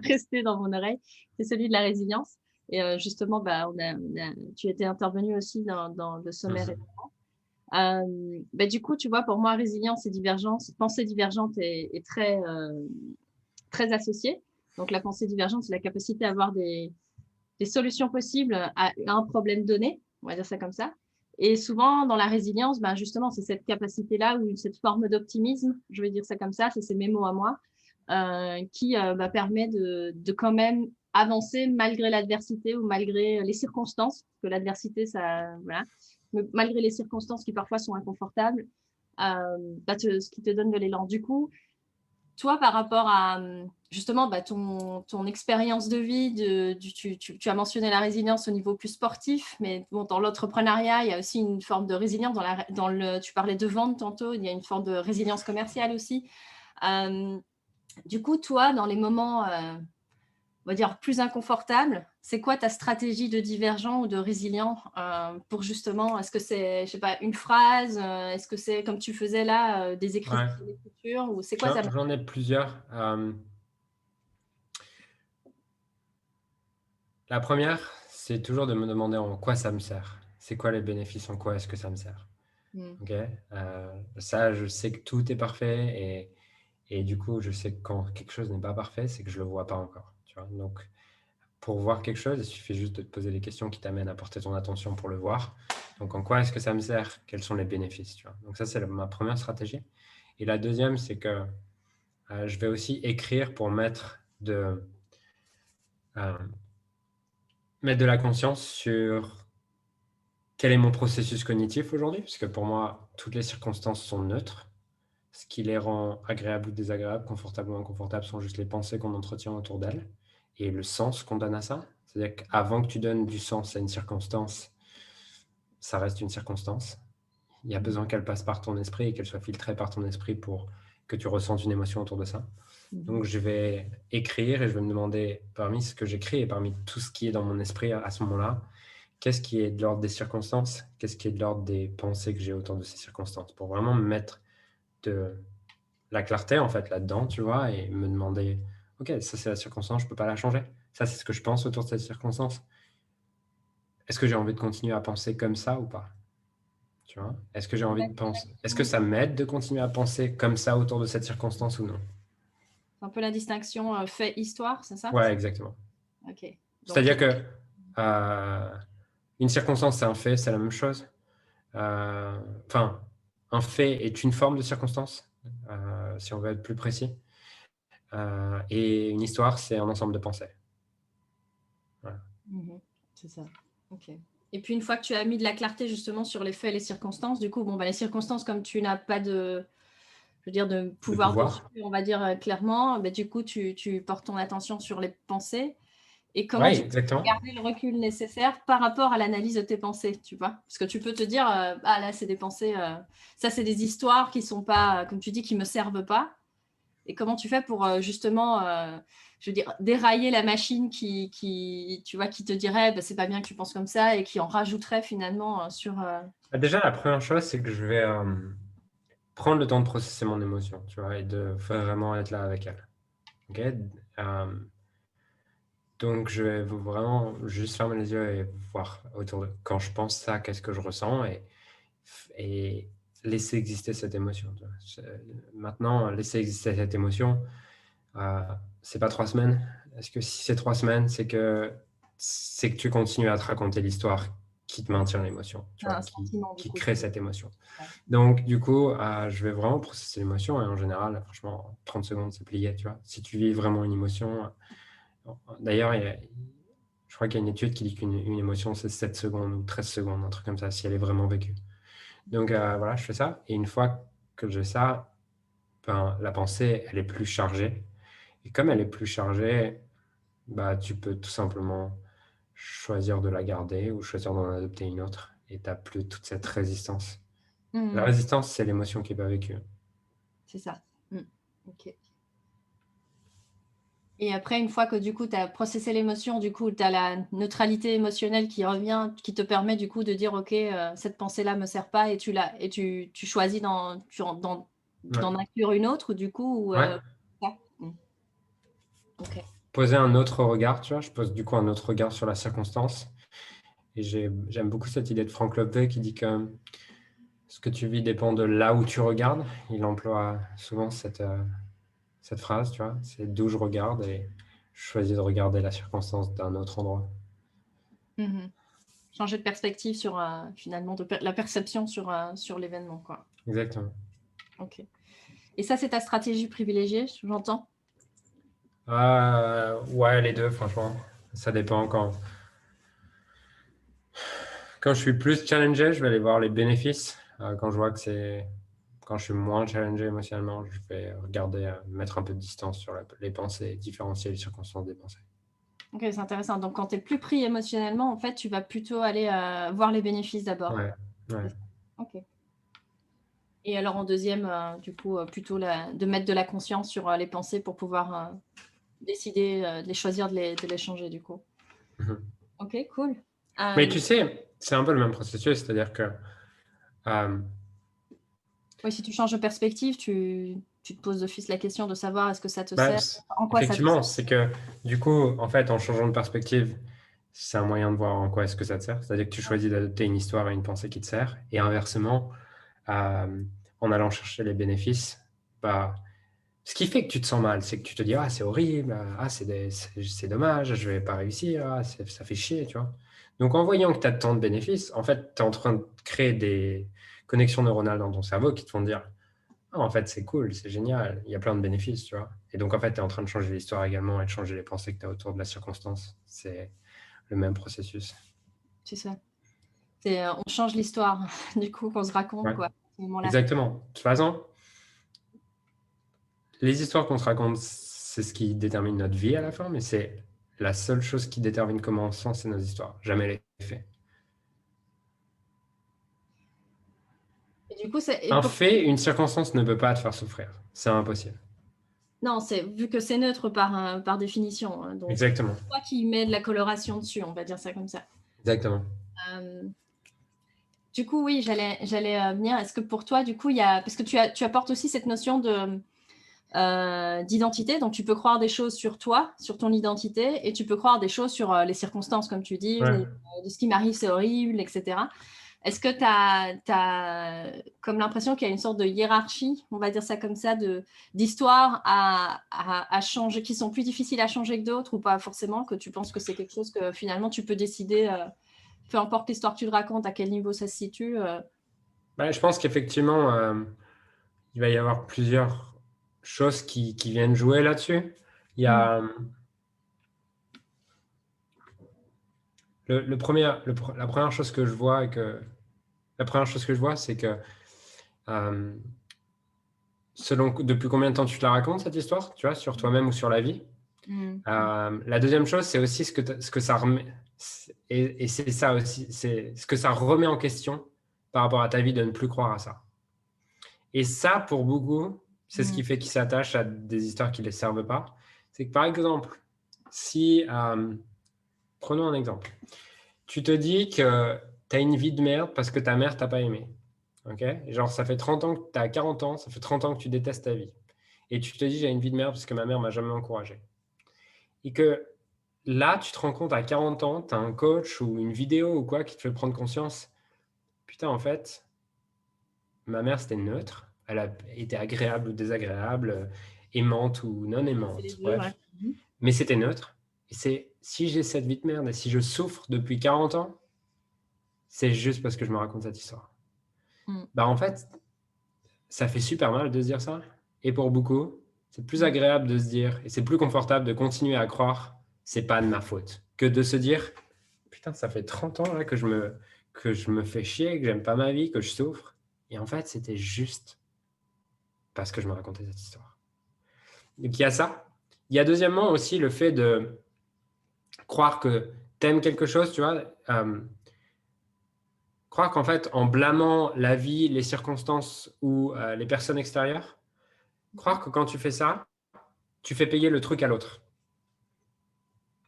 rester dans mon oreille, c'est celui de la résilience. Et justement, tu étais intervenu aussi dans le sommaire. Du coup, tu vois, pour moi, résilience et divergence, pensée divergente est très, très associée. Donc, la pensée divergente, c'est la capacité à avoir des solutions possibles à un problème donné, on va dire ça comme ça. Et souvent, dans la résilience, justement, c'est cette capacité-là ou cette forme d'optimisme, je vais dire ça comme ça, c'est mes mots à moi, qui permet de quand même avancer malgré l'adversité ou malgré les circonstances, parce que l'adversité, ça, voilà, mais malgré les circonstances qui parfois sont inconfortables, ce qui te donne de l'élan. Du coup, toi, par rapport à justement ton expérience de vie, tu as mentionné la résilience au niveau plus sportif, mais bon, dans l'entrepreneuriat, il y a aussi une forme de résilience. Tu parlais de vente tantôt, il y a une forme de résilience commerciale aussi. Du coup, toi, dans les moments, on va dire, plus inconfortables, c'est quoi ta stratégie de divergent ou de résilient pour justement, est-ce que c'est, je sais pas, une phrase, est-ce que c'est comme tu faisais là, des écritures, ou c'est quoi ça? J'en ai plusieurs. La première, c'est toujours de me demander en quoi ça me sert. C'est quoi les bénéfices, en quoi est-ce que ça me sert. Okay. Ça, je sais que tout est parfait et du coup, je sais que quand quelque chose n'est pas parfait, c'est que je ne le vois pas encore. Tu vois. Donc, pour voir quelque chose, il suffit juste de te poser les questions qui t'amènent à porter ton attention pour le voir. Donc, en quoi est-ce que ça me sert? Quels sont les bénéfices? Tu vois. Donc, ça, c'est ma première stratégie. Et la deuxième, c'est que je vais aussi écrire pour mettre de la conscience sur quel est mon processus cognitif aujourd'hui, puisque pour moi, toutes les circonstances sont neutres. Ce qui les rend agréables ou désagréables, confortables ou inconfortables, sont juste les pensées qu'on entretient autour d'elles et le sens qu'on donne à ça. C'est-à-dire qu'avant que tu donnes du sens à une circonstance, ça reste une circonstance. Il y a besoin qu'elle passe par ton esprit et qu'elle soit filtrée par ton esprit pour que tu ressentes une émotion autour de ça. Donc, Mhm. je vais écrire et je vais me demander, parmi ce que j'écris et parmi tout ce qui est dans mon esprit à ce moment-là, qu'est-ce qui est de l'ordre des circonstances, qu'est-ce qui est de l'ordre des pensées que j'ai autour de ces circonstances, pour vraiment me mettre de la clarté, en fait, là-dedans, tu vois, et me demander, OK, ça, c'est la circonstance, je ne peux pas la changer. Ça, c'est ce que je pense autour de cette circonstance. Est-ce que j'ai envie de continuer à penser comme ça ou pas? Tu vois? Est-ce que j'ai envie de penser? Est-ce que ça m'aide de continuer à penser comme ça autour de cette circonstance ou non? C'est un peu la distinction fait-histoire, c'est ça? Ouais, exactement. Ok. Donc, C'est-à-dire que une circonstance, c'est un fait, c'est la même chose. Enfin, un fait est une forme de circonstance, si on veut être plus précis. Et une histoire, c'est un ensemble de pensées. Voilà. c'est ça. Ok. Et puis une fois que tu as mis de la clarté justement sur les faits et les circonstances, du coup, bon, bah, les circonstances, comme tu n'as pas de, je veux dire, de De pouvoir dessus, pouvoir. on va dire clairement, bah, du coup, tu portes ton attention sur les pensées et comment Oui, tu peux exactement. garder le recul nécessaire par rapport à l'analyse de tes pensées, tu vois? Parce que tu peux te dire, ah là, c'est des pensées, ça, c'est des histoires qui sont pas, comme tu dis, qui me servent pas. Et comment tu fais pour justement, je veux dire, dérailler la machine tu vois, qui te dirait, bah, c'est pas bien que tu penses comme ça et qui en rajouterait finalement sur. Déjà, la première chose, c'est que je vais prendre le temps de processer mon émotion, tu vois, et de vraiment être là avec elle. Ok. Donc, je vais vraiment juste fermer les yeux et voir autour de quand je pense ça, qu'est-ce que je ressens et laisser exister cette émotion. Tu vois. Maintenant, laisser exister cette émotion, c'est pas 3 semaines. Est-ce que si c'est 3 semaines, c'est que tu continues à te raconter l'histoire qui te maintient l'émotion, tu vois, Un sentiment du qui coup. crée cette émotion. Ouais. Donc, du coup, je vais vraiment processer l'émotion et en général, franchement, 30 secondes, c'est plié, tu vois. Si tu vis vraiment une émotion, d'ailleurs, je crois qu'il y a une étude qui dit qu'une émotion, c'est 7 secondes ou 13 secondes, un truc comme ça, si elle est vraiment vécue. Donc, voilà, je fais ça. Et une fois que j'ai ça, ben, la pensée, elle est plus chargée. Et comme elle est plus chargée, bah, tu peux tout simplement choisir de la garder ou choisir d'en adopter une autre. Et tu n'as plus toute cette résistance. La Mhm. résistance, c'est l'émotion qui n'est pas vécue. C'est ça. Ok. Et après, une fois que du coup, tu as processé l'émotion, du coup, tu as la neutralité émotionnelle qui revient, qui te permet du coup de dire, OK, cette pensée-là me sert pas et tu choisis Ouais. d'en inclure une autre, du coup, ou, Ouais. ça. Ok. Poser un autre regard, tu vois. Je pose du coup un autre regard sur la circonstance. Et j'aime beaucoup cette idée de Frank Lopez qui dit que ce que tu vis dépend de là où tu regardes. Il emploie souvent cette phrase, tu vois. C'est d'où je regarde et je choisis de regarder la circonstance d'un autre endroit. Mhm. Changer de perspective sur finalement la perception sur l'événement, quoi. Exactement. Ok. Et ça, c'est ta stratégie privilégiée, j'entends. Ouais, les deux, franchement. Ça dépend quand je suis plus challengé, je vais aller voir les bénéfices. Quand je vois que quand je suis moins challengé émotionnellement, je vais regarder, mettre un peu de distance sur les pensées, différencier les circonstances des pensées. Ok, c'est intéressant. Donc, quand tu es plus pris émotionnellement, en fait, tu vas plutôt aller voir les bénéfices d'abord. Ouais, ouais. Ok. Et alors, en deuxième, du coup, plutôt de mettre de la conscience sur les pensées pour pouvoir décider de les choisir, de les changer, du coup. Mhm. Ok, cool. Mais tu sais, c'est un peu le même processus, c'est-à-dire que Oui, si tu changes de perspective, tu te poses d'office la question de savoir est-ce que ça te bah, sert, en quoi ça te sert. effectivement, c'est que du coup, en fait, en changeant de perspective, c'est un moyen de voir en quoi est-ce que ça te sert. C'est-à-dire que tu choisis d'adopter une histoire et une pensée qui te sert. Et inversement, en allant chercher les bénéfices, bah, ce qui fait que tu te sens mal, c'est que tu te dis, ah, c'est horrible, ah, c'est dommage, je vais pas réussir, ah, ça fait chier, tu vois. Donc, en voyant que tu as tant de bénéfices, en fait, tu es en train de créer des connexions neuronales dans ton cerveau qui te font dire, ah, en fait, c'est cool, c'est génial, il y a plein de bénéfices, tu vois. Et donc, en fait, tu es en train de changer l'histoire également et de changer les pensées que tu as autour de la circonstance. C'est le même processus. C'est ça. On change l'histoire, du coup, qu'on se raconte, Ouais, quoi, à ce moment-là. exactement. De toute façon, les histoires qu'on se raconte, c'est ce qui détermine notre vie à la fin, mais c'est la seule chose qui détermine comment on se sent, c'est nos histoires, jamais les faits. Du coup, Un fait, une circonstance ne peut pas te faire souffrir. C'est impossible. non, vu que c'est neutre par définition, hein, donc Exactement. c'est toi qui mets de la coloration dessus, on va dire ça comme ça. Exactement. Euh, du coup, oui, j'allais venir. Est-ce que pour toi, du coup, parce que tu apportes aussi cette notion d'identité, donc tu peux croire des choses sur toi, sur ton identité, et tu peux croire des choses sur les circonstances, comme tu dis, Ouais. de ce qui m'arrive, c'est horrible, etc. Est-ce que tu as comme l'impression qu'il y a une sorte de hiérarchie, on va dire ça comme ça, d'histoires à changer, qui sont plus difficiles à changer que d'autres, ou pas forcément, que tu penses que c'est quelque chose que finalement tu peux décider, peu importe l'histoire que tu te racontes, à quel niveau ça se situe. Je pense qu'effectivement, il va y avoir plusieurs choses qui viennent jouer là-dessus. Il y Mm. a la première chose que je vois c'est que euh, selon depuis combien de temps tu te la racontes, cette histoire, tu vois, sur toi-même ou sur la vie. Mm. La deuxième chose, c'est aussi ce que ça remet, et c'est ça aussi, c'est ce que ça remet en question par rapport à ta vie de ne plus croire à ça. Et ça, pour beaucoup, c'est ce qui fait qu'ils s'attachent à des histoires qui ne les servent pas. C'est que, par exemple, si, prenons un exemple, tu te dis que tu as une vie de merde parce que ta mère t'a pas aimé. Ok, genre, ça fait 30 ans que tu as 40 ans, ça fait 30 ans que tu détestes ta vie. Et tu te dis, j'ai une vie de merde parce que ma mère m'a jamais encouragé. Et que là, tu te rends compte à 40 ans, tu as un coach ou une vidéo ou quoi qui te fait prendre conscience. Putain, en fait, ma mère, c'était neutre. Elle a été agréable ou désagréable, aimante ou non C'est les aimante, deux, ouais. bref. Mais c'était neutre. Et c'est si j'ai cette vie de merde et si je souffre depuis 40 ans, c'est juste parce que je me raconte cette histoire. Mm. En fait, ça fait super mal de se dire ça. Et pour beaucoup, c'est plus Mm. agréable de se dire, et c'est plus confortable de continuer à croire, c'est pas de ma faute, que de se dire, putain, ça fait 30 ans là, que je me fais chier, que j'aime pas ma vie, que je souffre. Et en fait, c'était juste parce que je me racontais cette histoire. Donc il y a ça. Il y a deuxièmement aussi le fait de croire que tu aimes quelque chose, tu vois. Croire qu'en fait, en blâmant la vie, les circonstances ou les personnes extérieures, croire que quand tu fais ça, tu fais payer le truc à l'autre.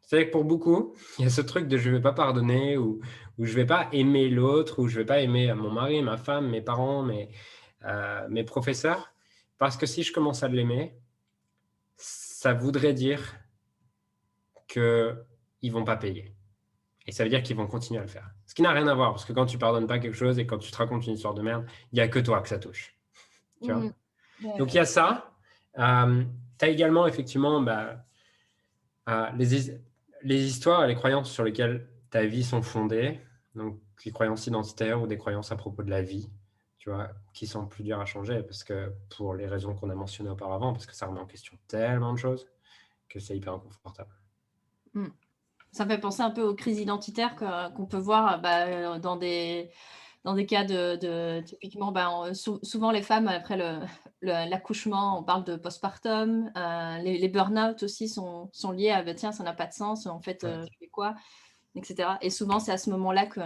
C'est-à-dire que pour beaucoup, il y a ce truc de je ne vais pas pardonner ou je ne vais pas aimer l'autre ou je ne vais pas aimer mon mari, ma femme, mes parents, mes professeurs. Parce que si je commence à l'aimer, ça voudrait dire qu'ils ne vont pas payer. Et ça veut dire qu'ils vont continuer à le faire. Ce qui n'a rien à voir, parce que quand tu pardonnes pas quelque chose et quand tu te racontes une histoire de merde, il n'y a que toi que ça touche. Tu vois. Mm. Ouais, Donc il y ouais. a ça. Tu as également effectivement les histoires et les croyances sur lesquelles ta vie sont fondées, donc les croyances identitaires ou des croyances à propos de la vie, tu vois, qui sont plus dures à changer parce que pour les raisons qu'on a mentionnées auparavant, parce que ça remet en question tellement de choses que c'est hyper inconfortable. Mm. Ça me fait penser un peu aux crises identitaires qu'on peut voir dans des cas typiquement, souvent les femmes, après l'accouchement, on parle de postpartum. Les burn-out aussi sont liés à tiens, ça n'a pas de sens, en fait, Ouais. je fais quoi, etc. Et souvent, c'est à ce moment-là qu'il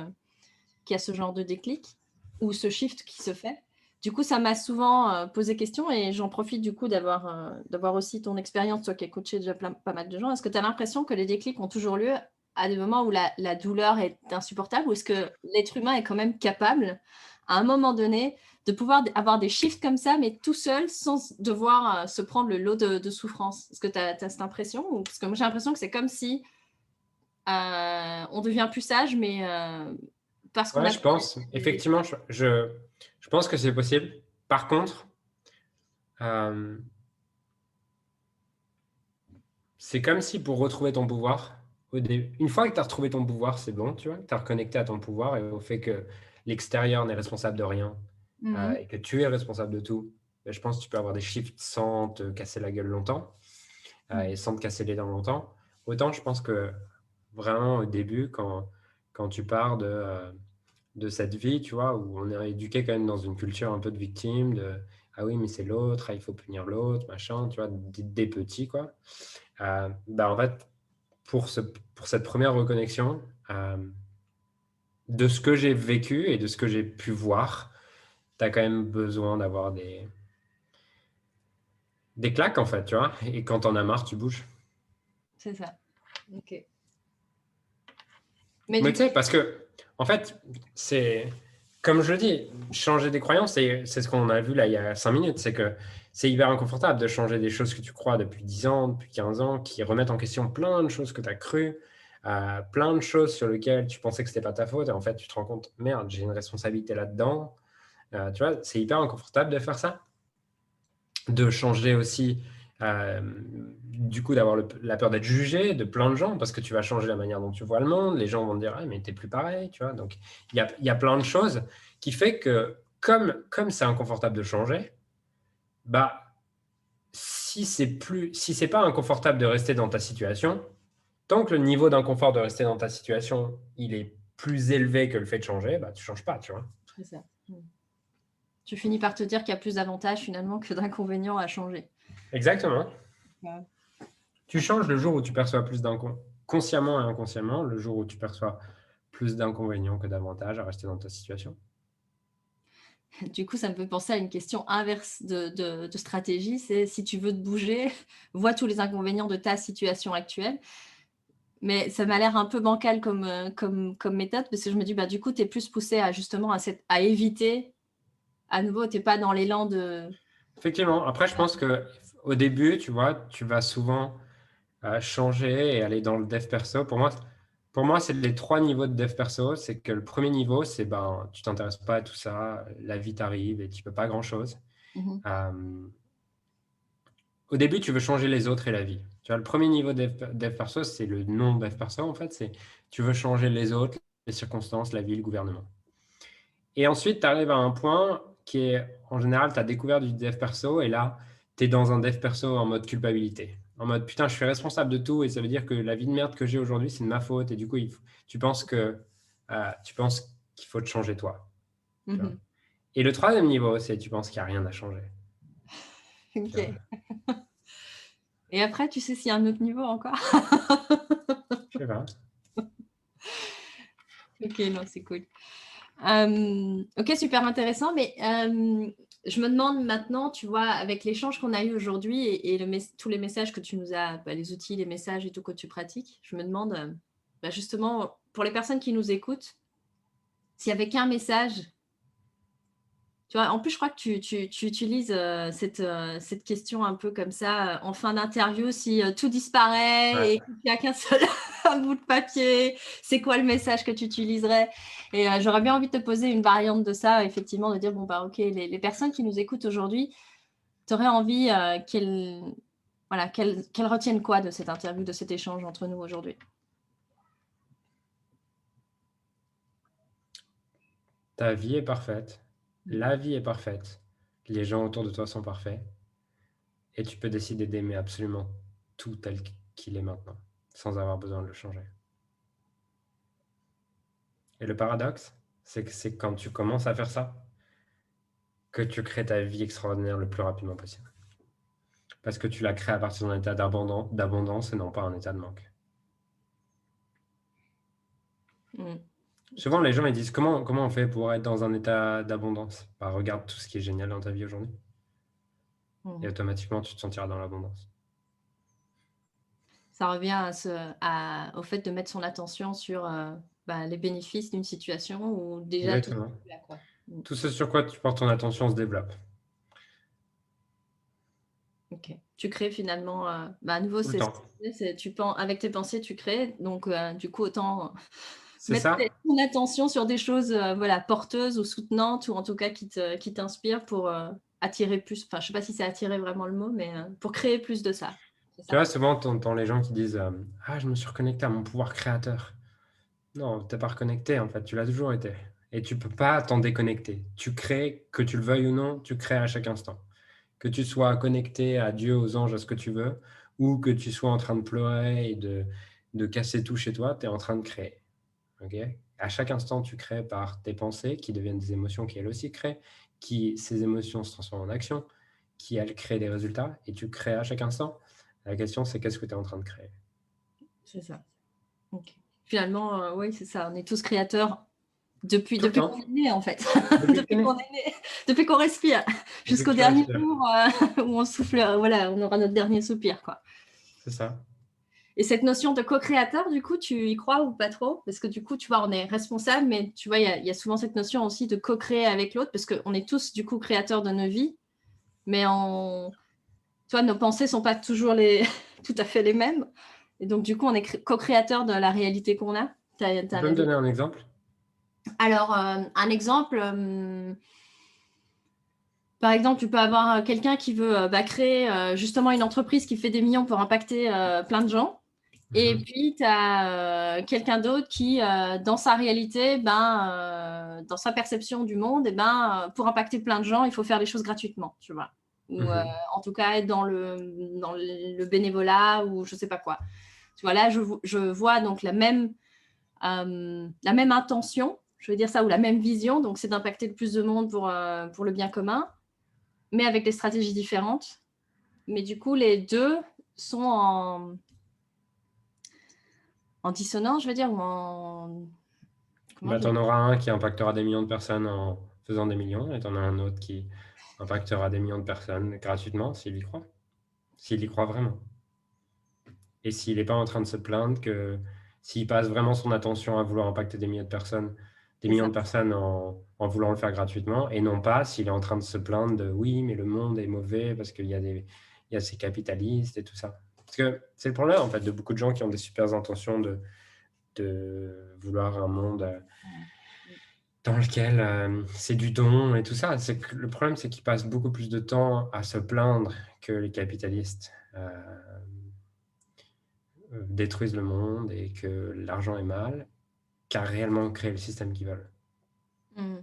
y a ce genre de déclic ou ce shift qui se fait. Du coup, ça m'a souvent posé question et j'en profite du coup d'avoir aussi ton expérience, toi qui as coaché déjà pas mal de gens. Est-ce que tu as l'impression que les déclics ont toujours lieu à des moments où la douleur est insupportable ou est-ce que l'être humain est quand même capable, à un moment donné, de pouvoir avoir des shifts comme ça, mais tout seul, sans devoir se prendre le lot de souffrance? Est-ce que tu as cette impression? Parce que moi, j'ai l'impression que c'est comme si on devient plus sage, mais parce qu'on Ouais, a je pense. Effectivement, je pense que c'est possible. Par contre, euh, c'est comme si pour retrouver ton pouvoir, une fois que tu as retrouvé ton pouvoir, c'est bon, tu vois, tu as reconnecté à ton pouvoir et au fait que l'extérieur n'est responsable de rien et que tu es responsable de tout, je pense que tu peux avoir des shifts sans te casser la gueule longtemps et sans te casser les dents longtemps. Autant, je pense que vraiment au début, quand tu pars de cette vie, tu vois, où on est éduqué quand même dans une culture un peu de victime, de ah oui, mais c'est l'autre, ah, il faut punir l'autre, machin, tu vois, des petits, quoi. En fait, pour cette première reconnexion, de ce que j'ai vécu et de ce que j'ai pu voir, tu as quand même besoin d'avoir des claques, en fait, tu vois. Et quand t'en as marre, tu bouges. C'est ça. Ok. Mais tu sais, parce que, en fait, c'est, comme je le dis, changer des croyances, c'est ce qu'on a vu là il y a 5 minutes, c'est que c'est hyper inconfortable de changer des choses que tu crois depuis 10 ans, depuis 15 ans, qui remettent en question plein de choses que tu as crues, plein de choses sur lesquelles tu pensais que c'était pas ta faute, et en fait, tu te rends compte, merde, j'ai une responsabilité là-dedans. Tu vois, c'est hyper inconfortable de faire ça, de changer aussi, du coup, d'avoir la peur d'être jugé de plein de gens, parce que tu vas changer la manière dont tu vois le monde, les gens vont te dire, ah, mais t'es plus pareil, tu vois. Donc, il y a plein de choses qui fait que, comme c'est inconfortable de changer, bah, si c'est pas inconfortable de rester dans ta situation, tant que le niveau d'inconfort de rester dans ta situation, il est plus élevé que le fait de changer, bah, tu changes pas, tu vois. C'est ça. Tu finis par te dire qu'il y a plus d'avantages finalement que d'inconvénients à changer. Exactement. Ouais. Tu changes le jour où tu perçois plus d'inconvénients, consciemment et inconsciemment, le jour où tu perçois plus d'inconvénients que d'avantages à rester dans ta situation. Du coup, ça me fait penser à une question inverse de stratégie, c'est si tu veux te bouger, vois tous les inconvénients de ta situation actuelle. Mais ça m'a l'air un peu bancal comme méthode, parce que je me dis, bah, du coup, tu es plus poussé à justement à éviter. À nouveau, tu n'es pas dans l'élan de... Effectivement. Après, je pense qu'au début, tu vois, tu vas souvent changer et aller dans le dev perso. Pour moi, c'est les 3 niveaux de dev perso. C'est que le premier niveau, c'est ben, tu t'intéresses pas à tout ça, la vie t'arrive et tu peux pas grand-chose. Au début, tu veux changer les autres et la vie. Tu vois, le premier niveau de dev perso, c'est le non-dev perso, en fait. C'est tu veux changer les autres, les circonstances, la vie, le gouvernement. Et ensuite, tu arrives à un point qui est, en général, tu as découvert du dev perso et là, tu es dans un dev perso en mode culpabilité. En mode, putain, je suis responsable de tout et ça veut dire que la vie de merde que j'ai aujourd'hui, c'est de ma faute. Et du coup, tu penses qu'il faut te changer toi. Tu vois. Et le troisième niveau, c'est tu penses qu'il n'y a rien à changer. Ok. Et après, tu sais s'il y a un autre niveau encore? Je sais pas. Ok, non, c'est cool. Ok, super intéressant, mais je me demande maintenant, tu vois, avec l'échange qu'on a eu aujourd'hui et tous les messages que tu nous as, les outils, les messages et tout que tu pratiques, je me demande justement, pour les personnes qui nous écoutent, s'il n'y avait qu'un message. Tu vois, en plus, je crois que tu utilises cette question un peu comme ça en fin d'interview, si tout disparaît et qu'il n'y a qu'un seul un bout de papier, c'est quoi le message que tu utiliserais? Et j'aurais bien envie de te poser une variante de ça, effectivement, de dire, bon, bah, ok, les personnes qui nous écoutent aujourd'hui, tu aurais envie qu'elles retiennent quoi de cette interview, de cet échange entre nous aujourd'hui? Ta vie est parfaite. La vie est parfaite. Les gens autour de toi sont parfaits. Et tu peux décider d'aimer absolument tout tel qu'il est maintenant, sans avoir besoin de le changer. Et le paradoxe, c'est que c'est quand tu commences à faire ça que tu crées ta vie extraordinaire le plus rapidement possible. Parce que tu la crées à partir d'un état d'abondance et non pas un état de manque. Souvent, les gens ils disent comment on fait pour être dans un état d'abondance? Bah, regarde tout ce qui est génial dans ta vie aujourd'hui. Et automatiquement, tu te sentiras dans l'abondance. Ça revient au fait de mettre son attention sur les bénéfices d'une situation ou déjà tout Exactement. là, quoi. Tout ce sur quoi tu portes ton attention se développe. Ok. Tu crées finalement, à nouveau, Tout le temps. avec tes pensées, tu crées. Donc, du coup, autant C'est mettre ça. ton attention sur des choses porteuses ou soutenantes ou en tout cas qui t'inspirent pour attirer plus. Enfin, je ne sais pas si c'est attirer vraiment le mot, mais pour créer plus de ça. C'est Tu ça? vois, souvent, tu entends les gens qui disent ah, je me suis reconnecté à mon pouvoir créateur. Non, tu n'es pas reconnecté, en fait, tu l'as toujours été. Et tu ne peux pas t'en déconnecter. Tu crées, que tu le veuilles ou non, tu crées à chaque instant. Que tu sois connecté à Dieu, aux anges, à ce que tu veux, ou que tu sois en train de pleurer et de casser tout chez toi, tu es en train de créer. Okay. À chaque instant, tu crées par tes pensées qui deviennent des émotions qui elles aussi créent, ces émotions se transforment en actions, qui elles créent des résultats, et tu crées à chaque instant. La question, c'est qu'est-ce que tu es en train de créer? C'est ça. Okay. Finalement, oui, c'est ça. On est tous créateurs Tout le depuis qu'on temps. est né, en fait. Depuis que tu es Depuis né. qu'on est né, depuis qu'on respire, Depuis que jusqu'au tu dernier respires. jour où on souffle, voilà, on aura notre dernier soupir, quoi. C'est ça. Et cette notion de co-créateur, du coup, tu y crois ou pas trop? Parce que du coup, tu vois, on est responsable, mais tu vois, il y a souvent cette notion aussi de co-créer avec l'autre, parce qu'on est tous, du coup, créateurs de nos vies, mais tu vois, nos pensées ne sont pas toujours tout à fait les mêmes. Et donc, du coup, on est co-créateur de la réalité qu'on a. T'as Tu un peux me avis? donner un exemple? Alors, un exemple, par exemple, tu peux avoir quelqu'un qui veut créer justement une entreprise qui fait des millions pour impacter plein de gens. Et puis, tu as quelqu'un d'autre qui, dans sa réalité, dans sa perception du monde, pour impacter plein de gens, il faut faire les choses gratuitement, tu vois. Ou en tout cas, être dans le bénévolat ou je sais pas quoi. Tu vois, là, je vois donc la même intention, je veux dire ça, ou la même vision, donc c'est d'impacter le plus de monde pour le bien commun, mais avec des stratégies différentes. Mais du coup, les deux sont en dissonance, je veux dire, ou en... Comment Bah, dire? tu en auras un qui impactera des millions de personnes en faisant des millions, et tu en as un autre qui impactera des millions de personnes gratuitement s'il y croit. S'il y croit vraiment. Et s'il n'est pas en train de se plaindre que s'il passe vraiment son attention à vouloir impacter des millions de personnes, en voulant le faire gratuitement, et non pas s'il est en train de se plaindre de oui, mais le monde est mauvais parce qu'il y a ces capitalistes et tout ça. Parce que c'est le problème en fait de beaucoup de gens qui ont des super intentions de vouloir un monde dans lequel c'est du don et tout ça. C'est que le problème, c'est qu'ils passent beaucoup plus de temps à se plaindre que les capitalistes détruisent le monde et que l'argent est mal, qu'à réellement créer le système qu'ils veulent. Mm.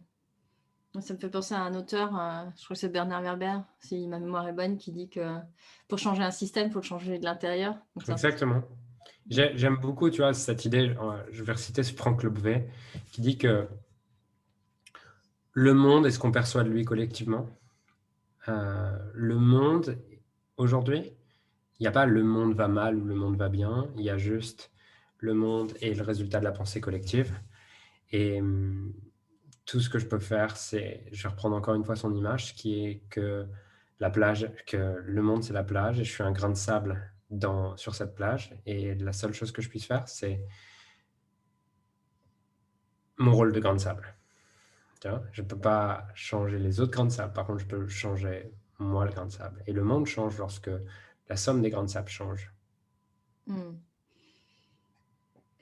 Ça me fait penser à un auteur, je crois que c'est Bernard Werber, si ma mémoire est bonne, qui dit que pour changer un système, il faut le changer de l'intérieur. Exactement. J'aime beaucoup, tu vois, cette idée, je vais reciter Franck Leboeuf, qui dit que le monde est ce qu'on perçoit de lui collectivement. Le monde, aujourd'hui, il n'y a pas le monde va mal ou le monde va bien, il y a juste le monde est le résultat de la pensée collective. Et tout ce que je peux faire, c'est, je vais reprendre encore une fois son image, qui est que la plage, que le monde c'est la plage et je suis un grain de sable sur cette plage. Et la seule chose que je puisse faire, c'est mon rôle de grain de sable. Tu vois, je ne peux pas changer les autres grains de sable. Par contre, je peux changer moi le grain de sable. Et le monde change lorsque la somme des grains de sable change. Mm.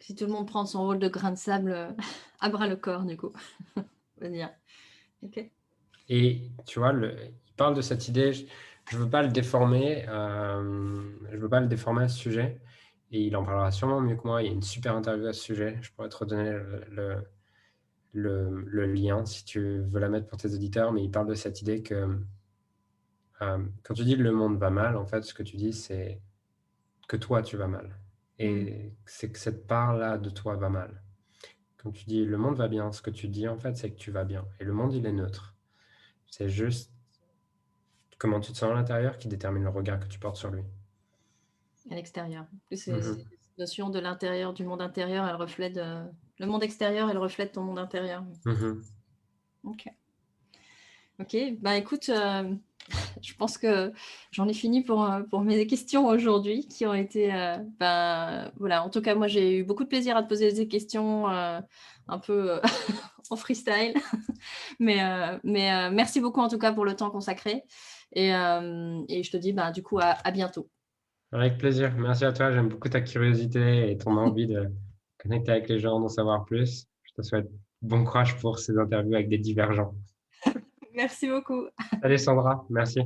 Si tout le monde prend son rôle de grain de sable à bras le corps, du coup. On va dire. Ok. Et tu vois, il parle de cette idée, je ne veux pas le déformer, je veux pas le déformer à ce sujet, et il en parlera sûrement mieux que moi. Il y a une super interview à ce sujet, je pourrais te redonner le lien si tu veux la mettre pour tes auditeurs, mais il parle de cette idée que quand tu dis le monde va mal, en fait, ce que tu dis, c'est que toi, tu vas mal. Et c'est que cette part-là de toi va mal. Quand tu dis le monde va bien, ce que tu dis, en fait, c'est que tu vas bien. Et le monde, il est neutre. C'est juste comment tu te sens à l'intérieur qui détermine le regard que tu portes sur lui. À l'extérieur. Cette notion de l'intérieur, du monde intérieur, elle reflète le monde extérieur, elle reflète ton monde intérieur. Ok. Ok. Bah écoute, je pense que j'en ai fini pour mes questions aujourd'hui, qui ont été, voilà. En tout cas, moi, j'ai eu beaucoup de plaisir à te poser des questions un peu en freestyle, mais merci beaucoup en tout cas pour le temps consacré, et je te dis, du coup, à bientôt. Avec plaisir. Merci à toi. J'aime beaucoup ta curiosité et ton envie de connecter avec les gens, d'en savoir plus. Je te souhaite bon courage pour ces interviews avec des divergents. Merci beaucoup. Allez, Sandra. Merci.